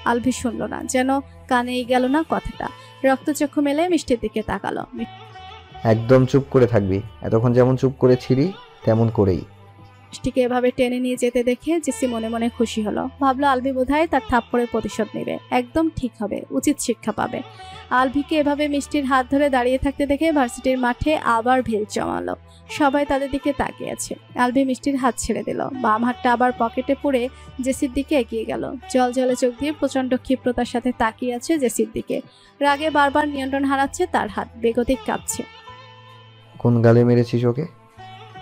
আলভি শুনল না, যেন কানেই গেল না কথাটা। রক্তচক্ষু মেলে মিষ্টির দিকে তাকালো। একদম চুপ করে থাকবি, এতক্ষণ যেমন চুপ করেছিলি তেমন করেই। মিষ্টিকে এভাবে টেনে নিয়ে যেতে দেখে জেসি মনে মনে খুশি হলো। ভাবলো আলভি বোধহয় তার থাপ্পড়ের প্রতিশোধ নেবে, একদম ঠিক হবে, উচিত শিক্ষা পাবে। আলভিকে এভাবে মিষ্টির হাত ধরে দাঁড়িয়ে থাকতে দেখে ভার্সিটির মাঠে আবার ভিড় জমালো। সবাই তাদের দিকে তাকিয়ে আছে। আলভি মিষ্টির হাত ছেড়ে দিল, বাম হাতটা আবার পকেটে পুরে জেসির দিকে এগিয়ে গেল। জল জলে চোখ দিয়ে প্রচন্ড ক্ষিপ্রতার সাথে তাকিয়ে আছে জেসির দিকে। রাগে বারবার নিয়ন্ত্রণ হারাচ্ছে তার হাত, বেগতিক কাঁপছে। কোন গালে মেরেছিস ওকে?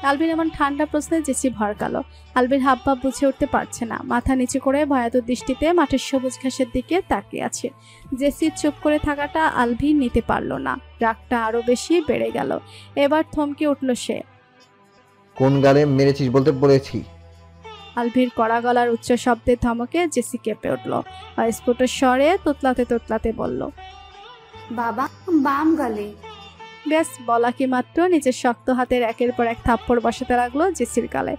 আলভির এমন ঠান্ডা প্রশ্নে জেসি ভরকালো। আলভির হাবভাব বুঝে উঠতে পারছে না, মাথা নিচু করে ভয়াতুর দৃষ্টিতে মাঠের সবুজ ঘাসের দিকে তাকিয়ে আছে। জেসি চুপ করে থাকাটা আলভি নিতে পারল না, রাগটা আরো বেশি বেড়ে গেল। এবার থমকে উঠল সে। কোন গালে মেরেছিস বলতে বলেছি। আলভির কড়া গলার উচ্চ শব্দের ধমকে জেসি কেঁপে উঠল। স্ফুট স্বরে তোতলাতে তোতলাতে বলল, বাবা, বাম গালে। ব্যাস বলা কি মাত্র নিজের শক্ত হাতের একের পর এক থাপ্পড় বসাতে লাগলো জেসির গালে।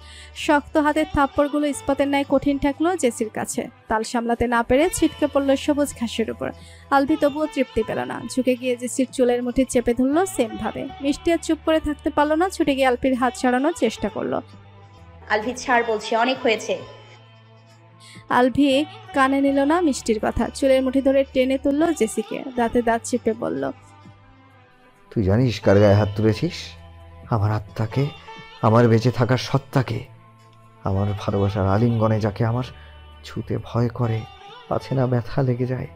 শক্ত হাতের থাপ্পড়গুলো ইস্পাতের ন্যায় কঠিন ঠেকলো জেসির কাছে। তাল সামলাতে না পেরে ছিটকে পড়লো সবুজ ঘাসের উপর। আলভি তবুও তৃপ্তি পেল না, ঝুঁকে গিয়ে জেসির চুলের মুঠি চেপে ধরলো সেম ভাবে। মিষ্টি আর চুপ করে থাকতে পারলো না, ছুটে গিয়ে আলভির হাত ছাড়ানোর চেষ্টা করলো। আলভি ছাড় বলছি, অনেক হয়েছে। আলভি কানে নিল না মিষ্টির কথা, চুলের মুঠি ধরে টেনে তুললো জেসিকে। দাঁতে দাঁত চেপে বলল, তুই জানিস কার গায়ে হাত তুলেছিস? আমার আত্মাকে, আমার বেঁচে থাকার সত্তাকে, আমার ভালোবাসার আলিঙ্গনে যাকে আমার ছুতে ভয় করে, পাছে না ব্যথা লেগে যায়,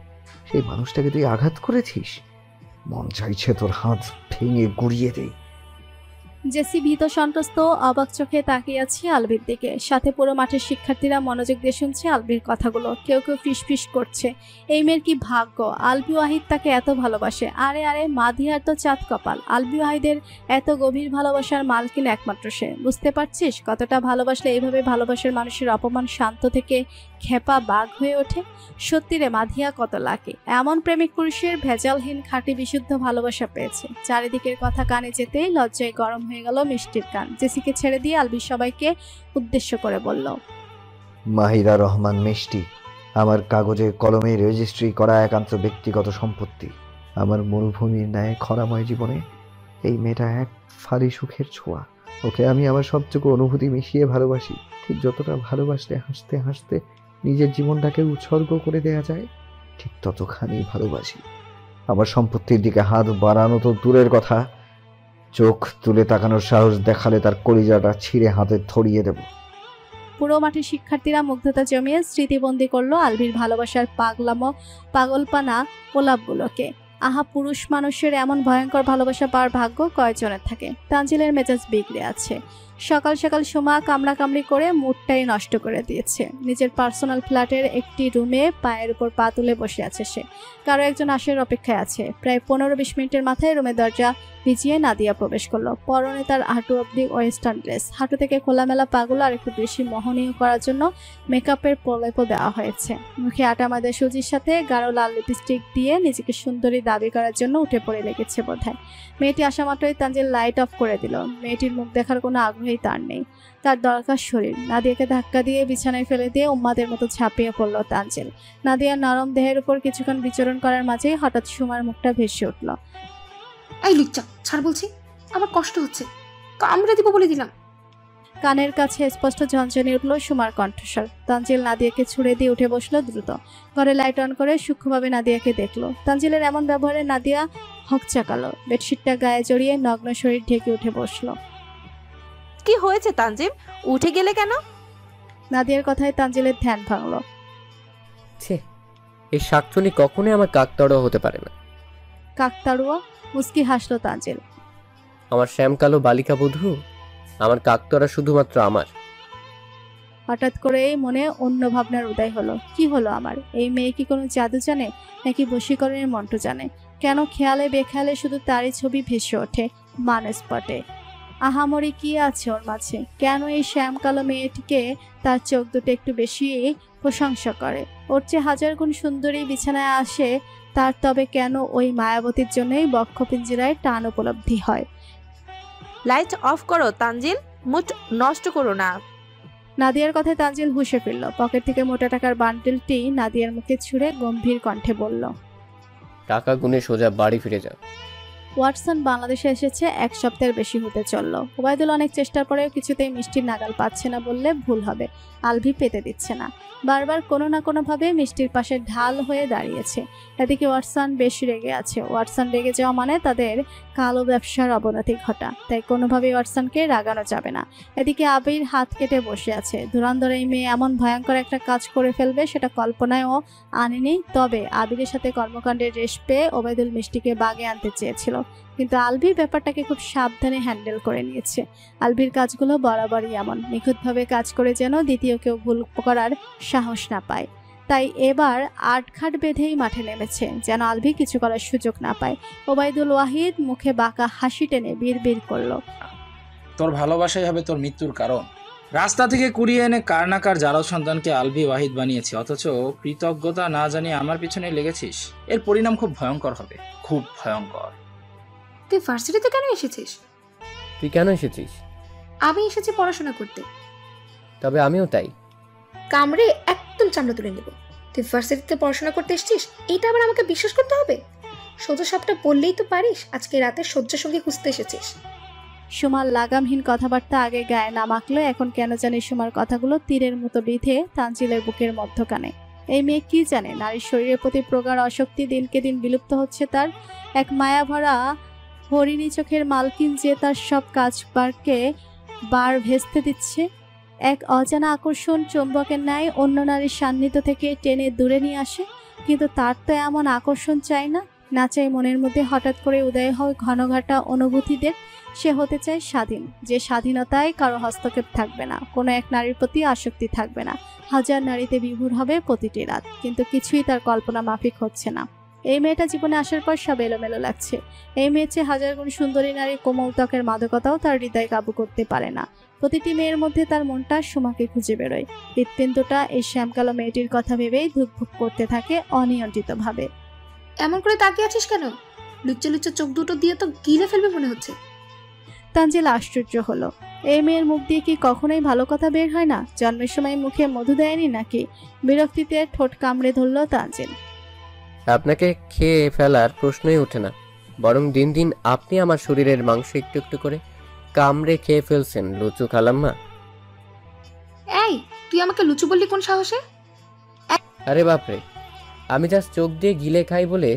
সেই মানুষটাকে তুই আঘাত করেছিস। মন চাইছে তোর হাত ভেঙে গুড়িয়ে দেই। জেসি ভীত সন্ত্রস্ত অবাক চোখে তাকিয়ে আছে আলভির দিকে। সাথে পুরো মাঠের শিক্ষার্থীরা মনোযোগ দিয়ে শুনছে আলভির কথাগুলো। কেউ কেউ ফিসফিস করছে, এই মেয়ের কি ভাগ্য, আলভি ওয়াহিদ তাকে এত ভালোবাসে। আরে আরে, মাধিয়ার তো চাঁদ কপাল, আলভি ওয়াহিদের এত গভীর ভালোবাসার মালকিন একমাত্র সে। বুঝতে পারছিস কতটা ভালোবাসলে এইভাবে ভালোবাসার মানুষের অপমান শান্ত থেকে খেপা বাঘ হয়ে ওঠে? সত্যি রে, মাধিয়া কত লাকি, এমন প্রেমিক পুরুষের ভেজালহীন খাঁটি বিশুদ্ধ ভালোবাসা পেয়েছে। চারিদিকের কথা কানে যেতেই লজ্জায় গরম হয়ে গেল মিষ্টির কান। জেসিকে ছেড়ে দিয়ে আলভি সবাইকে উদ্দেশ্য করে বলল, মাহিরা রহমান মিষ্টি আমার কাগজে কলমে রেজিস্ট্রি করা একান্ত ব্যক্তিগত সম্পত্তি। আমার মরুভূমির ন্যায় খরাময় জীবনে এই মেয়েটা এক ফালি সুখের ছোঁয়া। ওকে আমি আমার সবটুকু অনুভূতি মিশিয়ে ভালোবাসি, ঠিক যতটা ভালোবাসলে হাসতে হাসতে নিজের জীবনটাকে উৎসর্গ করে দেয়া যায়, ঠিক ততখানি ভালোবাসি। আমার সম্পত্তির দিকে হাত বাড়ানো তো দূরের কথা, চোখ তুলে তাকানোর সাহস দেখালে তার কলিজাটা ছিঁড়ে হাতে ধরিয়ে দেব। পুরো মাঠে শিক্ষার্থীরা মুগ্ধতা জমিয়ে স্মৃতিবন্দী করলো আলভির ভালোবাসার পাগলামো পাগলপানা প্রলাপগুলোকে। আহা, পুরুষ মানুষের এমন ভয়ঙ্কর ভালোবাসা পাওয়ার ভাগ্য কয়জনের থাকে। তানজিলের মেজাজ বিগড়ে আছে। সকাল সকাল সোমা কামড়াকামড়ি করে মুডটাই নষ্ট করে দিয়েছে। নিজের পার্সোনাল ফ্ল্যাটের একটি রুমে পায়ের উপর পা তুলে বসে আছে সে। কারো একজন আসার অপেক্ষায় আছে। প্রায় 15-20 মিনিটের মাথায় রুমের দরজা ভিজিয়ে নাদিয়া প্রবেশ করলো। পরনে তার হাঁটু অব্দি ওয়েস্টার্ন ড্রেস, হাঁটু থেকে খোলামেলা পাগুলো আর একটু বেশি মোহনীয় করার জন্য মেকআপের প্রলেপও দেওয়া হয়েছে। মুখে আটা মাদের সুজির সাথে গাঢ় লাল লিপস্টিক দিয়ে নিজেকে সুন্দরী দাবি করার জন্য উঠে পড়ে লেগেছে বোধহয়। মেয়েটি আসা মাত্রই তানজিল লাইট অফ করে দিল। মেয়েটির মুখ দেখার কোনো আগ্রহই তার নেই, তার দরকার শরীর। নাদিয়াকে ধাক্কা দিয়ে বিছানায় ফেলে দিয়ে উম্মাদের মতো ঝাঁপিয়ে পড়ল তানজিল। নাদিয়ার নরম দেহের উপর কিছুক্ষণ বিচরণ করার মাঝেই হঠাৎ সুমার মুখটা ভেসে উঠল। এই লুচ্চা, ছাড় বলছি, আমার কষ্ট হচ্ছে, কামড়ে দিব বলে দিলাম। কানের কাছে স্পষ্ট ঝনঝনে উঠল সুমার কণ্ঠস্বর। তানজিল নাদিয়াকে ছুড়ে দিয়ে উঠে বসলো দ্রুত। ঘরে লাইট অন করে সূক্ষ্মভাবে নাদিয়াকে দেখলো। তানজিলের এমন ব্যবহারে নাদিয়া হকচাকালো। বেডশিটটা গায়ে জড়িয়ে নগ্ন শরীর ঢেকে উঠে বসলো। কি হয়েছে তানজিম, উঠে গেলে কেন? নাদিয়ার কথায় তানজিলের ধ্যান ভাঙলো। এই শাকচুনি কখনোই আমার কাকতাড়ুয়া হতে পারে না। কাকতাড়ুয়া? মুস্কি হাসলো তানজিল। আমার শ্যামকালো বালিকা বধূ, আমার কাকতাড়ুয়া শুধুমাত্র আমার। হঠাৎ করে মনে অন্য ভাবনার উদয় হলো। কি হলো আমার? এই মেয়ে কি কোনো জাদু জানে, নাকি বশীকরণের মন্ত্র জানে? কেন খেয়ালে বেখেয়ালে শুধু তারই ছবি ভেসে ওঠে মানসপটে? আহামরি কি আছে ওর মাঝে? কেন এই শ্যামকালো মেয়েটিকে তার চোখ দুটো একটু বেশি প্রশংসা করে? ওর চেয়ে 1000 গুণ সুন্দরী বিছানায় আসে তার, তবে কেন ওই মায়াবতীর জন্যই বক্ষপিঞ্জরায় টান উপলব্ধি হয়? লাইট অফ করো তানজিল, মুড নষ্ট করো না। নাদিয়ার কথায় তানজিল হুঁশে ফিরল। পকেট থেকে মোটা টাকার বান্ডেলটি নাদিয়ার মুখে ছুঁড়ে গম্ভীর কণ্ঠে বলল, টাকা গুনে সোজা বাড়ি ফিরে যা। ওয়াটসন বাংলাদেশে এসেছে 1 সপ্তাহের বেশি হতে চলল। ওবায়দুল অনেক চেষ্টার পরেও কিছুতেই মিষ্টির নাগাল পাচ্ছে না বললে ভুল হবে। আলভি পেতে দিচ্ছে না, বারবার কোনো না কোনোভাবে মিষ্টির পাশে ঢাল হয়ে দাঁড়িয়েছে। এদিকে ওয়াটসন বেশ রেগে আছে। ওয়াটসন রেগে যাওয়া মানে তাদের কালো ব্যবসার অবনতি ঘটা, তাই কোনোভাবেই ওয়াটসনকে রাগানো যাবে না। এদিকে আবির হাত কেটে বসে আছে। ধুরন্ধর এই মেয়ে এমন ভয়ঙ্কর একটা কাজ করে ফেলবে সেটা কল্পনায়ও আনেনি। তবে আবিরের সাথে কর্মকাণ্ডের রেশ পেয়ে ওবায়দুল মিষ্টিকে বাগে আনতে চেয়েছিল, কিন্তু আলভি ব্যাপারটাকে খুব সাবধানে হ্যান্ডেল করে নিয়েছে। আলভির কাজগুলো বরাবরই এমন নিখুঁতভাবে কাজ করে যেন দ্বিতীয় কেউ ভুল করার সাহস না পায়। তাই এবার আটঘাট বেঁধেই মাঠে নেমেছে, যেন আলভি কিছু করার সুযোগ না পায়। ওবায়দুল ওয়াহিদ মুখে বাঁকা হাসি টেনে বিড়বিড় করলো, তোর ভালোবাসাই হবে তোর মৃত্যুর কারণ। রাস্তা থেকে কুড়িয়ে এনে কার না কার জারদ সন্তানকে আলভি ওয়াহিদ বানিয়েছে, অথচ কৃতজ্ঞতা না জানিয়ে আমার পিছনে লেগেছিস। এর পরিণাম খুব ভয়ঙ্কর হবে, খুব ভয়ঙ্কর। তুই ভার্সিটিতে কেন এসেছিস? তুই কেন এসেছিস? আমি এসেছি পড়াশোনা করতে। তবে আমিও তাই। কামড়ে একদম চামড়া তুলে নেব। তুই ভার্সিটিতে পড়াশোনা করতে এসেছিস, এইটা আবার আমাকে বিশ্বাস করতে হবে? সোজা সাপটা বললেই তো পারিস আজকে রাতে শয্যা সঙ্গী খুঁজতে এসেছিস। সুমার লাগামহীন কথাবার্তা আগে গায়ে না মাখলে এখন কেন জানি সুমার কথাগুলো তীরের মতো বিঁধে তানজিলের বুকের মধ্যখানে। এই মেয়ে কি জানে নারীর শরীরের প্রতি প্রগাঢ় আসক্তি দিনকে দিন বিলুপ্ত হচ্ছে তার। এক মায়াভরা হরিণী চোখের মালকিন যে তার সব কাজবারকে বার ভেস্তে দিচ্ছে। এক অজানা আকর্ষণ চুম্বকের ন্যায় অন্য নারীর সান্নিধ্য থেকে টেনে দূরে নিয়ে আসে, কিন্তু তার তো এমন আকর্ষণ চাই না চাই মনের মধ্যে হঠাৎ করে উদয় হয় ঘনঘটা অনুভূতিদের। সে হতে চায় স্বাধীন, যে স্বাধীনতায় কারো হস্তক্ষেপ থাকবে না, কোনো এক নারীর প্রতি আসক্তি থাকবে না, হাজার নারীতে বিভোর হবে প্রতিটি রাত। কিন্তু কিছুই তার কল্পনা মাফিক হচ্ছে না। এই মেয়েটা জীবনে আসার পর সব এলোমেলো লাগছে। এই মেয়ের চেয়ে হাজার গুণ সুন্দরী নারী কোমল ত্বকের মাদকতাও তার হৃদয় কাবু করতে পারে না। প্রতিটি মেয়ের মধ্যে তার মনটা সুমাকে খুঁজে বেরোয়। হৃৎপিণ্ডটা এই শ্যামকালো মেয়েটির কথা ভেবেই ধুকভুক করতে থাকে অনিয়ন্ত্রিতভাবে। এমন করে তাকিয়ে আছিস কেন? লুচ্চা লুচ্চা চোখ দুটো দিয়ে তো গিলে ফেলবে মনে হচ্ছে। তানজিল আশ্চর্য হলো। এই মেয়ের মুখ দিয়ে কি কখনোই ভালো কথা বের হয় না? জন্মের সময় মুখে মধু দেয়নি নাকি? বিরক্তিতে ঠোঁট কামড়ে ধরল তানজিল। আপনাকে খেয়ে ফেলার প্রশ্নই ওঠে না, বরং দিন দিন আপনি আমার শরীরের মাংস একটু একটু করে কামড়ে খেয়ে ফেলছেন লুচু খালাম্মা। এই, তুই আমাকে লুচু বললি কোন সাহসে? আরে বাপরে, আমি জাস্ট চোখ দিয়ে গিলে খাই বলে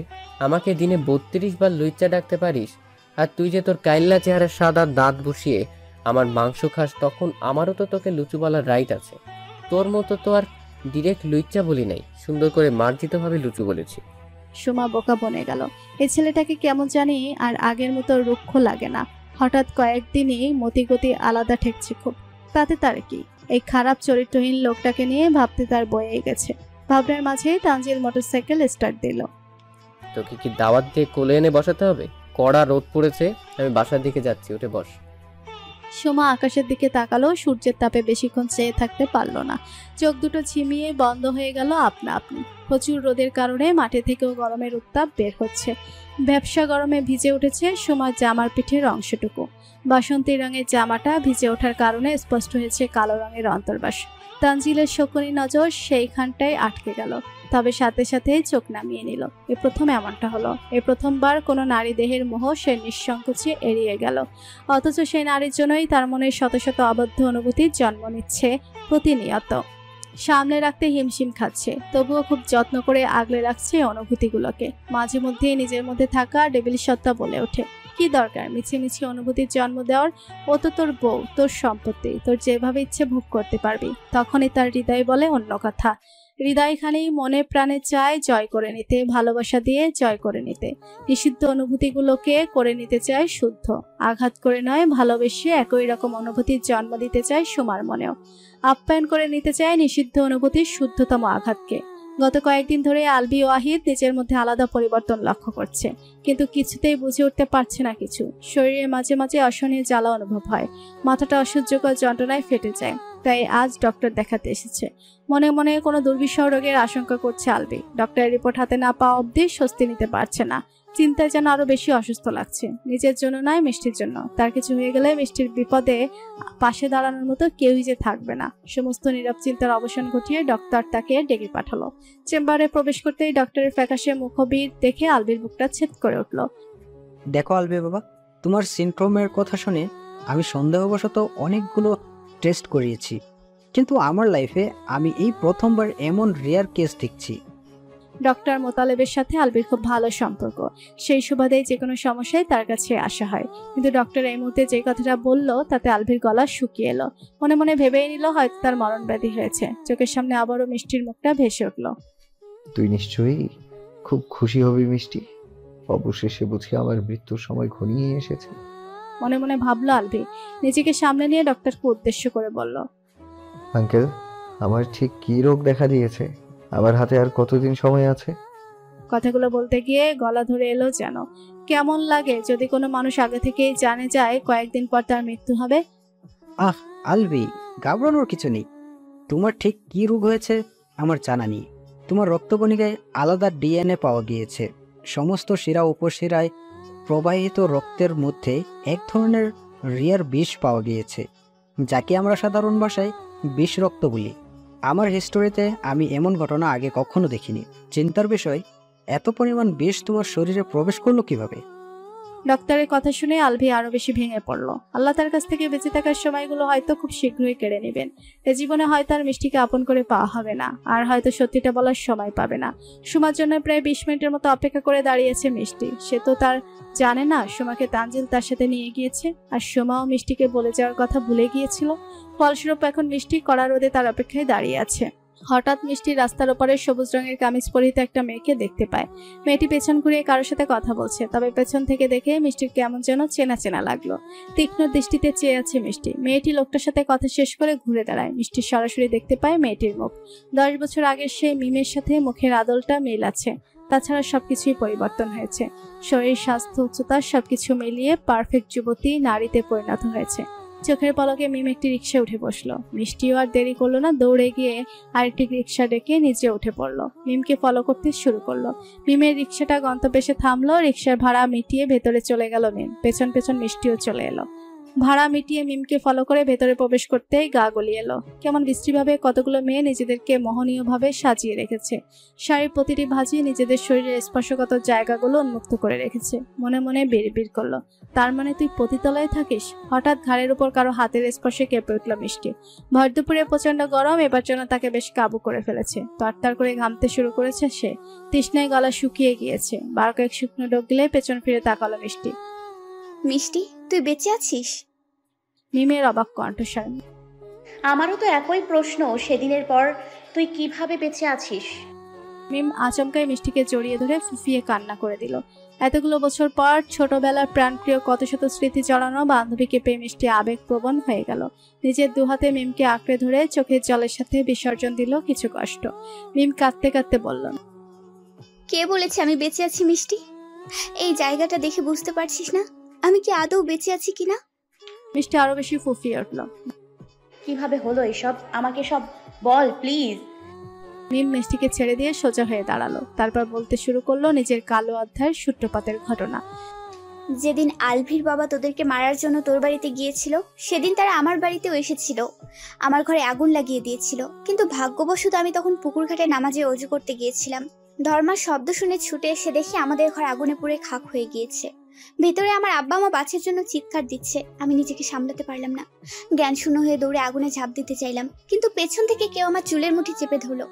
আমাকে দিনে 32 বার লুইচা ডাকতে পারিস, আর তুই যে তোর কাইল্লা চেহারা সাদা দাঁত বসিয়ে আমার মাংস খাস, তখন আমারও তো তোকে লুচু বলার রাইট আছে। তোর মতো তো আর ডিরেক্ট লুইচা বলি নাই, সুন্দর করে মার্জিতভাবে লুচু বলেছি। সুমা বোকা বনে গেল। এই ছেলেটাকে কেমন জানি আর আগের মতো রুক্ষ লাগে না। হঠাৎ কয়েকদিনই মতিগতি আলাদা ঠেকছে খুব। তাতে তার কি? এই খারাপ চরিত্রহীন লোকটাকে নিয়ে ভাবতে তার বয়ে গেছে। ভাবনার মাঝেই তানজিল মোটরসাইকেল স্টার্ট দিল। তোকে কি দাওয়াত দিয়ে কোলে এনে বসাতে হবে? কড়া রোদ পড়েছে, আমি বাসার দিকে যাচ্ছি, উঠে বস। সুমা আকাশের দিকে তাকালো। সূর্যের তাপে বেশিক্ষণ চেয়ে থাকতে পারল না। চোখ দুটো ঝিমিয়ে বন্ধ হয়ে গেল আপনা আপনি। প্রচুর রোদের কারণে মাঠে থেকেও গরমের উত্তাপ বের হচ্ছে। ব্যবসা গরমে ভিজে উঠেছে সুমার জামার পিঠের অংশটুকু। বাসন্তী রঙের জামাটা ভিজে ওঠার কারণে স্পষ্ট হয়েছে কালো রঙের অন্তর্বাস। তানজিলের শকুনি নজর সেইখানটায় আটকে গেল, তবে সাথে সাথে চোখ নামিয়ে নিল। এ প্রথম এমনটা হলো। এই প্রথমবার কোনো নারী দেহের মোহ সে নিঃসংকোচে এড়িয়ে গেল। অথচ সেই নারীর জন্যই তার মনে শত শত অবদ্ধ অনুভূতির জন্ম নিচ্ছে প্রতিনিয়ত। সামনে রাখতে হিমশিম খাচ্ছে, তবুও খুব যত্ন করে আগলে রাখছে অনুভূতিগুলোকে। মাঝে মধ্যেই নিজের মধ্যে থাকা ডেভিল সত্তা বলে ওঠে, কি দরকার মিছে মিছে অনুভূতির জন্ম দেওয়ার? ও তো তোর বউ, তোর সম্পত্তি, তোর যেভাবে ইচ্ছে ভোগ করতে পারবি। তখনই তার হৃদয় বলে অন্য কথা। হৃদয়খানি মনে প্রাণে চায় জয় করে নিতে, ভালোবাসা দিয়ে জয় করে নিতে। নিষিদ্ধ অনুভূতিগুলোকে করে নিতে চায় শুদ্ধ, আঘাত করে নয়, ভালোবেসে একই রকম অনুভূতির জন্ম দিতে চায় সুমার মনেও। আপ্যায়ন করে নিতে চায় নিষিদ্ধ অনুভূতির শুদ্ধতম আঘাতকে। গত কয়েকদিন ধরে আলবি ওয়াহিদ নিজের মধ্যে আলাদা পরিবর্তন লক্ষ্য করছে, কিন্তু কিছুতেই বুঝে উঠতে পারছে না কিছু। শরীরে মাঝে মাঝে অসহনীয় জ্বালা অনুভব হয়, মাথাটা অসহ্যকর যন্ত্রণায় ফেটে যায়। তাই আজ ডক্টর দেখাতে এসেছে। মনে মনে কোনো দুর্বিষহ রোগের আশঙ্কা করছে আলবি। ডক্টরের রিপোর্ট হাতে না পাওয়া অবধি স্বস্তি নিতে পারছে না। চিন্তায় যেন আরো বেশি অসুস্থ লাগছে। নিজের জন্য নয়, মিষ্টির জন্য। তার কিছু হয়ে গেলে মিষ্টির বিপদে পাশে দাঁড়ানোর মতো কেউই যে থাকবে না। সমস্ত নীরব চিন্তার অবসান ঘটিয়ে ডক্টর তাকে ডেকে পাঠালো। চেম্বারে প্রবেশ করতেই ডক্টরের ফ্যাকাশে মুখবির দেখে আলবির বুকটা ছেদ করে উঠল। দেখো আলবি বাবা, তোমার সিনড্রোমের কথা শুনে আমি সন্দেহবশত অনেকগুলো টেস্ট করিয়েছি, কিন্তু আমার লাইফে আমি এই প্রথমবার এমন রেয়ার কেস দেখছি। ডক্টর মোতালেবের সাথে আলবির খুব ভালো সম্পর্ক। সেই সুবাদেই যে কোনো সমস্যায় তার কাছে আসা হয়। কিন্তু ডক্টর এই মুহূর্তে যে কথাটা বলল তাতে আলবির গলা শুকিয়ে এলো। মনে মনে ভেবেই নিল হয়তো তার মরণ ব্যাধি হয়েছে। চোখের সামনে আবারও মিষ্টির মুখটা ভেসে উঠল। তুই নিশ্চয়ই খুব খুশি হবি মিষ্টি, অবশেষে বুঝি আমার মৃত্যুর সময় ঘনিয়ে এসেছে। মনে মনে ভাবলো আলবি। নিজেকে সামনে নিয়ে ডক্টরকে উদ্দেশ্য করে বলল, আঙ্কেল, আমার ঠিক কি রোগ দেখা দিয়েছে? আমার হাতে আর কতদিন সময় আছে? কথাগুলো বলতে গিয়ে গলা ধরে এলো যেন। কেমন লাগে যদি কোনো মানুষ আগে থেকেই জানে যায় কয়েকদিন পর তার মৃত্যু হবে। আলবি, ঘাবড়ানোর কিছু নেই। তোমার ঠিক কি রোগ হয়েছে আমার জানা নেই। তোমার রক্তকণিকায় আলাদা ডিএনএ পাওয়া গিয়েছে। সমস্ত শিরা উপশিরায় প্রবাহিত রক্তের মধ্যে এক ধরনের রিয়ার বিষ পাওয়া গিয়েছে, যাকে আমরা সাধারণ ভাষায় বিষ রক্ত বলি। আমার হিস্টোরিতে আমি এমন ঘটনা আগে কখনো দেখিনি। চিন্তার বিষয়, এত পরিমাণ বিষ তোমার শরীরে প্রবেশ করলো কিভাবে? ডক্টরের কথা শুনে আলভি আরো বেশি ভেঙে পড়লো। আল্লাহ তার কাছ থেকে বেঁচে থাকার সময়গুলো হয়তো খুব শীঘ্রই কেড়ে নেবেন। এ জীবনে হয়তো আর মিষ্টিকে আপন করে পাওয়া হবে না, আর হয়তো সত্যিটা বলার সময় পাবে না। সুমার জন্য প্রায় 20 মিনিটের মতো অপেক্ষা করে দাঁড়িয়েছে মিষ্টি। সে তো তার জানে না সুমাকে তানজিল তার সাথে নিয়ে গিয়েছে, আর সুমাও মিষ্টিকে বলে যাওয়ার কথা ভুলে গিয়েছিল। ফলস্বরূপ এখন মিষ্টি কড়া রোদে তার অপেক্ষায় দাঁড়িয়ে আছে। হঠাৎ মিষ্টি রাস্তার ওপারে সবুজ রঙের কামিজ পরিহিত একটা মেয়েকে দেখতে পায়। মেয়েটি পেছন ঘুরিয়ে কারোর সাথে কথা বলছে, তবে পেছন থেকে দেখে মিষ্টির কেমন যেন চেনা চেনা লাগলো। তীক্ষ্ণ দৃষ্টিতে চেয়ে আছে মিষ্টি। মেয়েটি লোকটার সাথে কথা শেষ করে ঘুরে দাঁড়ায়। মিষ্টি সরাসরি দেখতে পায় মেয়েটির মুখ। 10 বছর আগের সেই মিমের সাথে মুখের আদলটা মিল আছে। তাছাড়া সবকিছুই পরিবর্তন হয়েছে। শরীর, স্বাস্থ্য, উচ্চতা সবকিছু মিলিয়ে পারফেক্ট যুবতী নারীতে পরিণত হয়েছে। চোখের পলকে মিম একটি রিক্সা উঠে বসলো। মিষ্টিও আর দেরি করলো না, দৌড়ে গিয়ে আরেকটি রিক্সা ডেকে নিচে উঠে পড়লো। মিমকে ফলো করতে শুরু করলো। মিমের রিক্সাটা গন্তব্যে এসে থামলো। রিক্সার ভাড়া মিটিয়ে ভেতরে চলে গেল মিম। পেছন পেছন মিষ্টিও চলে এলো। ভাড়া মিটিয়ে মিমকে ফলো করে ভেতরে প্রবেশ করতেই গা গলিয়ে এলো। কেমন বিশ্রীভাবে কতগুলো মেয়ে নিজেদেরকে মোহনীয়ভাবে সাজিয়ে রেখেছে। শাড়ির প্রতিটি ভাঁজি নিজেদের শরীরের স্পর্শগত জায়গাগুলো উন্মুক্ত করে রেখেছে। মনে মনে বিড়বিড় করলো, তার মানে তুই পতিতলায় থাকিস? হঠাৎ ঘাড়ের উপর কারো হাতের স্পর্শে কেঁপে উঠল মিষ্টি। ভর দুপুরে প্রচন্ড গরম এবার যেন তাকে বেশ কাবু করে ফেলেছে। তরতর করে ঘামতে শুরু করেছে সে। তৃষ্ণায় গলা শুকিয়ে গিয়েছে। বার কয়েক শুকনো ডোক গিলে পেছন ফিরে তাকালো মিষ্টি। মিষ্টি, তুই বেঁচে আছিস? মিমের অবাক কণ্ঠস্বর। আমারও তো একই প্রশ্ন। সেদিনের পর তুই কিভাবে বেঁচে আছিস? মিম আচমকাই মিষ্টিকে জড়িয়ে ধরে ফুফিয়ে কান্না করে দিল। এতগুলো বছর পর ছোটবেলার প্রাণপ্রিয় কত শত স্মৃতি জড়ানো বান্ধবীকে পেয়ে মিষ্টি আবেগপ্রবণ হয়ে গেল। নিজের দুহাতে মিমকে আঁকড়ে ধরে চোখের জলের সাথে বিসর্জন দিল কিছু কষ্ট। মিম কাঁদতে কাঁদতে বলল, কে বলেছে আমি বেঁচে আছি মিষ্টি? এই জায়গাটা দেখে বুঝতে পারছিস না আমি কি আদৌ বেঁচে আছি কিনা? মিষ্টি আরো বেশি ফুফিয়ে উঠল। কিভাবে হলো এসব? আমাকে সব বল প্লিজ। মিম মিষ্টিকে ছেড়ে দিয়ে সোজা হয়ে দাঁড়ালো। তারপর বলতে শুরু করলো নিজের কালো অধ্যায়ের সূত্রপাতের ঘটনা। যেদিন আলভির বাবা তোদেরকে মারার জন্য তোর বাড়িতে গিয়েছিল, সেদিন তারা আমার বাড়িতেও এসেছিল। আমার ঘরে আগুন লাগিয়ে দিয়েছিল, কিন্তু ভাগ্যবশত আমি তখন পুকুর ঘাটে নামাজে অজু করতে গিয়েছিলাম। ধর্মার শব্দ শুনে ছুটে এসে দেখি আমাদের ঘর আগুনে পুড়ে খাক হয়ে গিয়েছে। ভেতরে আমার আব্বা মা বাঁচার জন্য চিৎকার দিচ্ছে। আমি নিজেকে সামলাতে পারলাম না। জ্ঞান শূন্য হয়ে দৌড়ে আগুনে ঝাঁপ দিতে চাইলাম, কিন্তু পেছন থেকে কেউ আমার চুলের মুঠি চেপে ধরলো।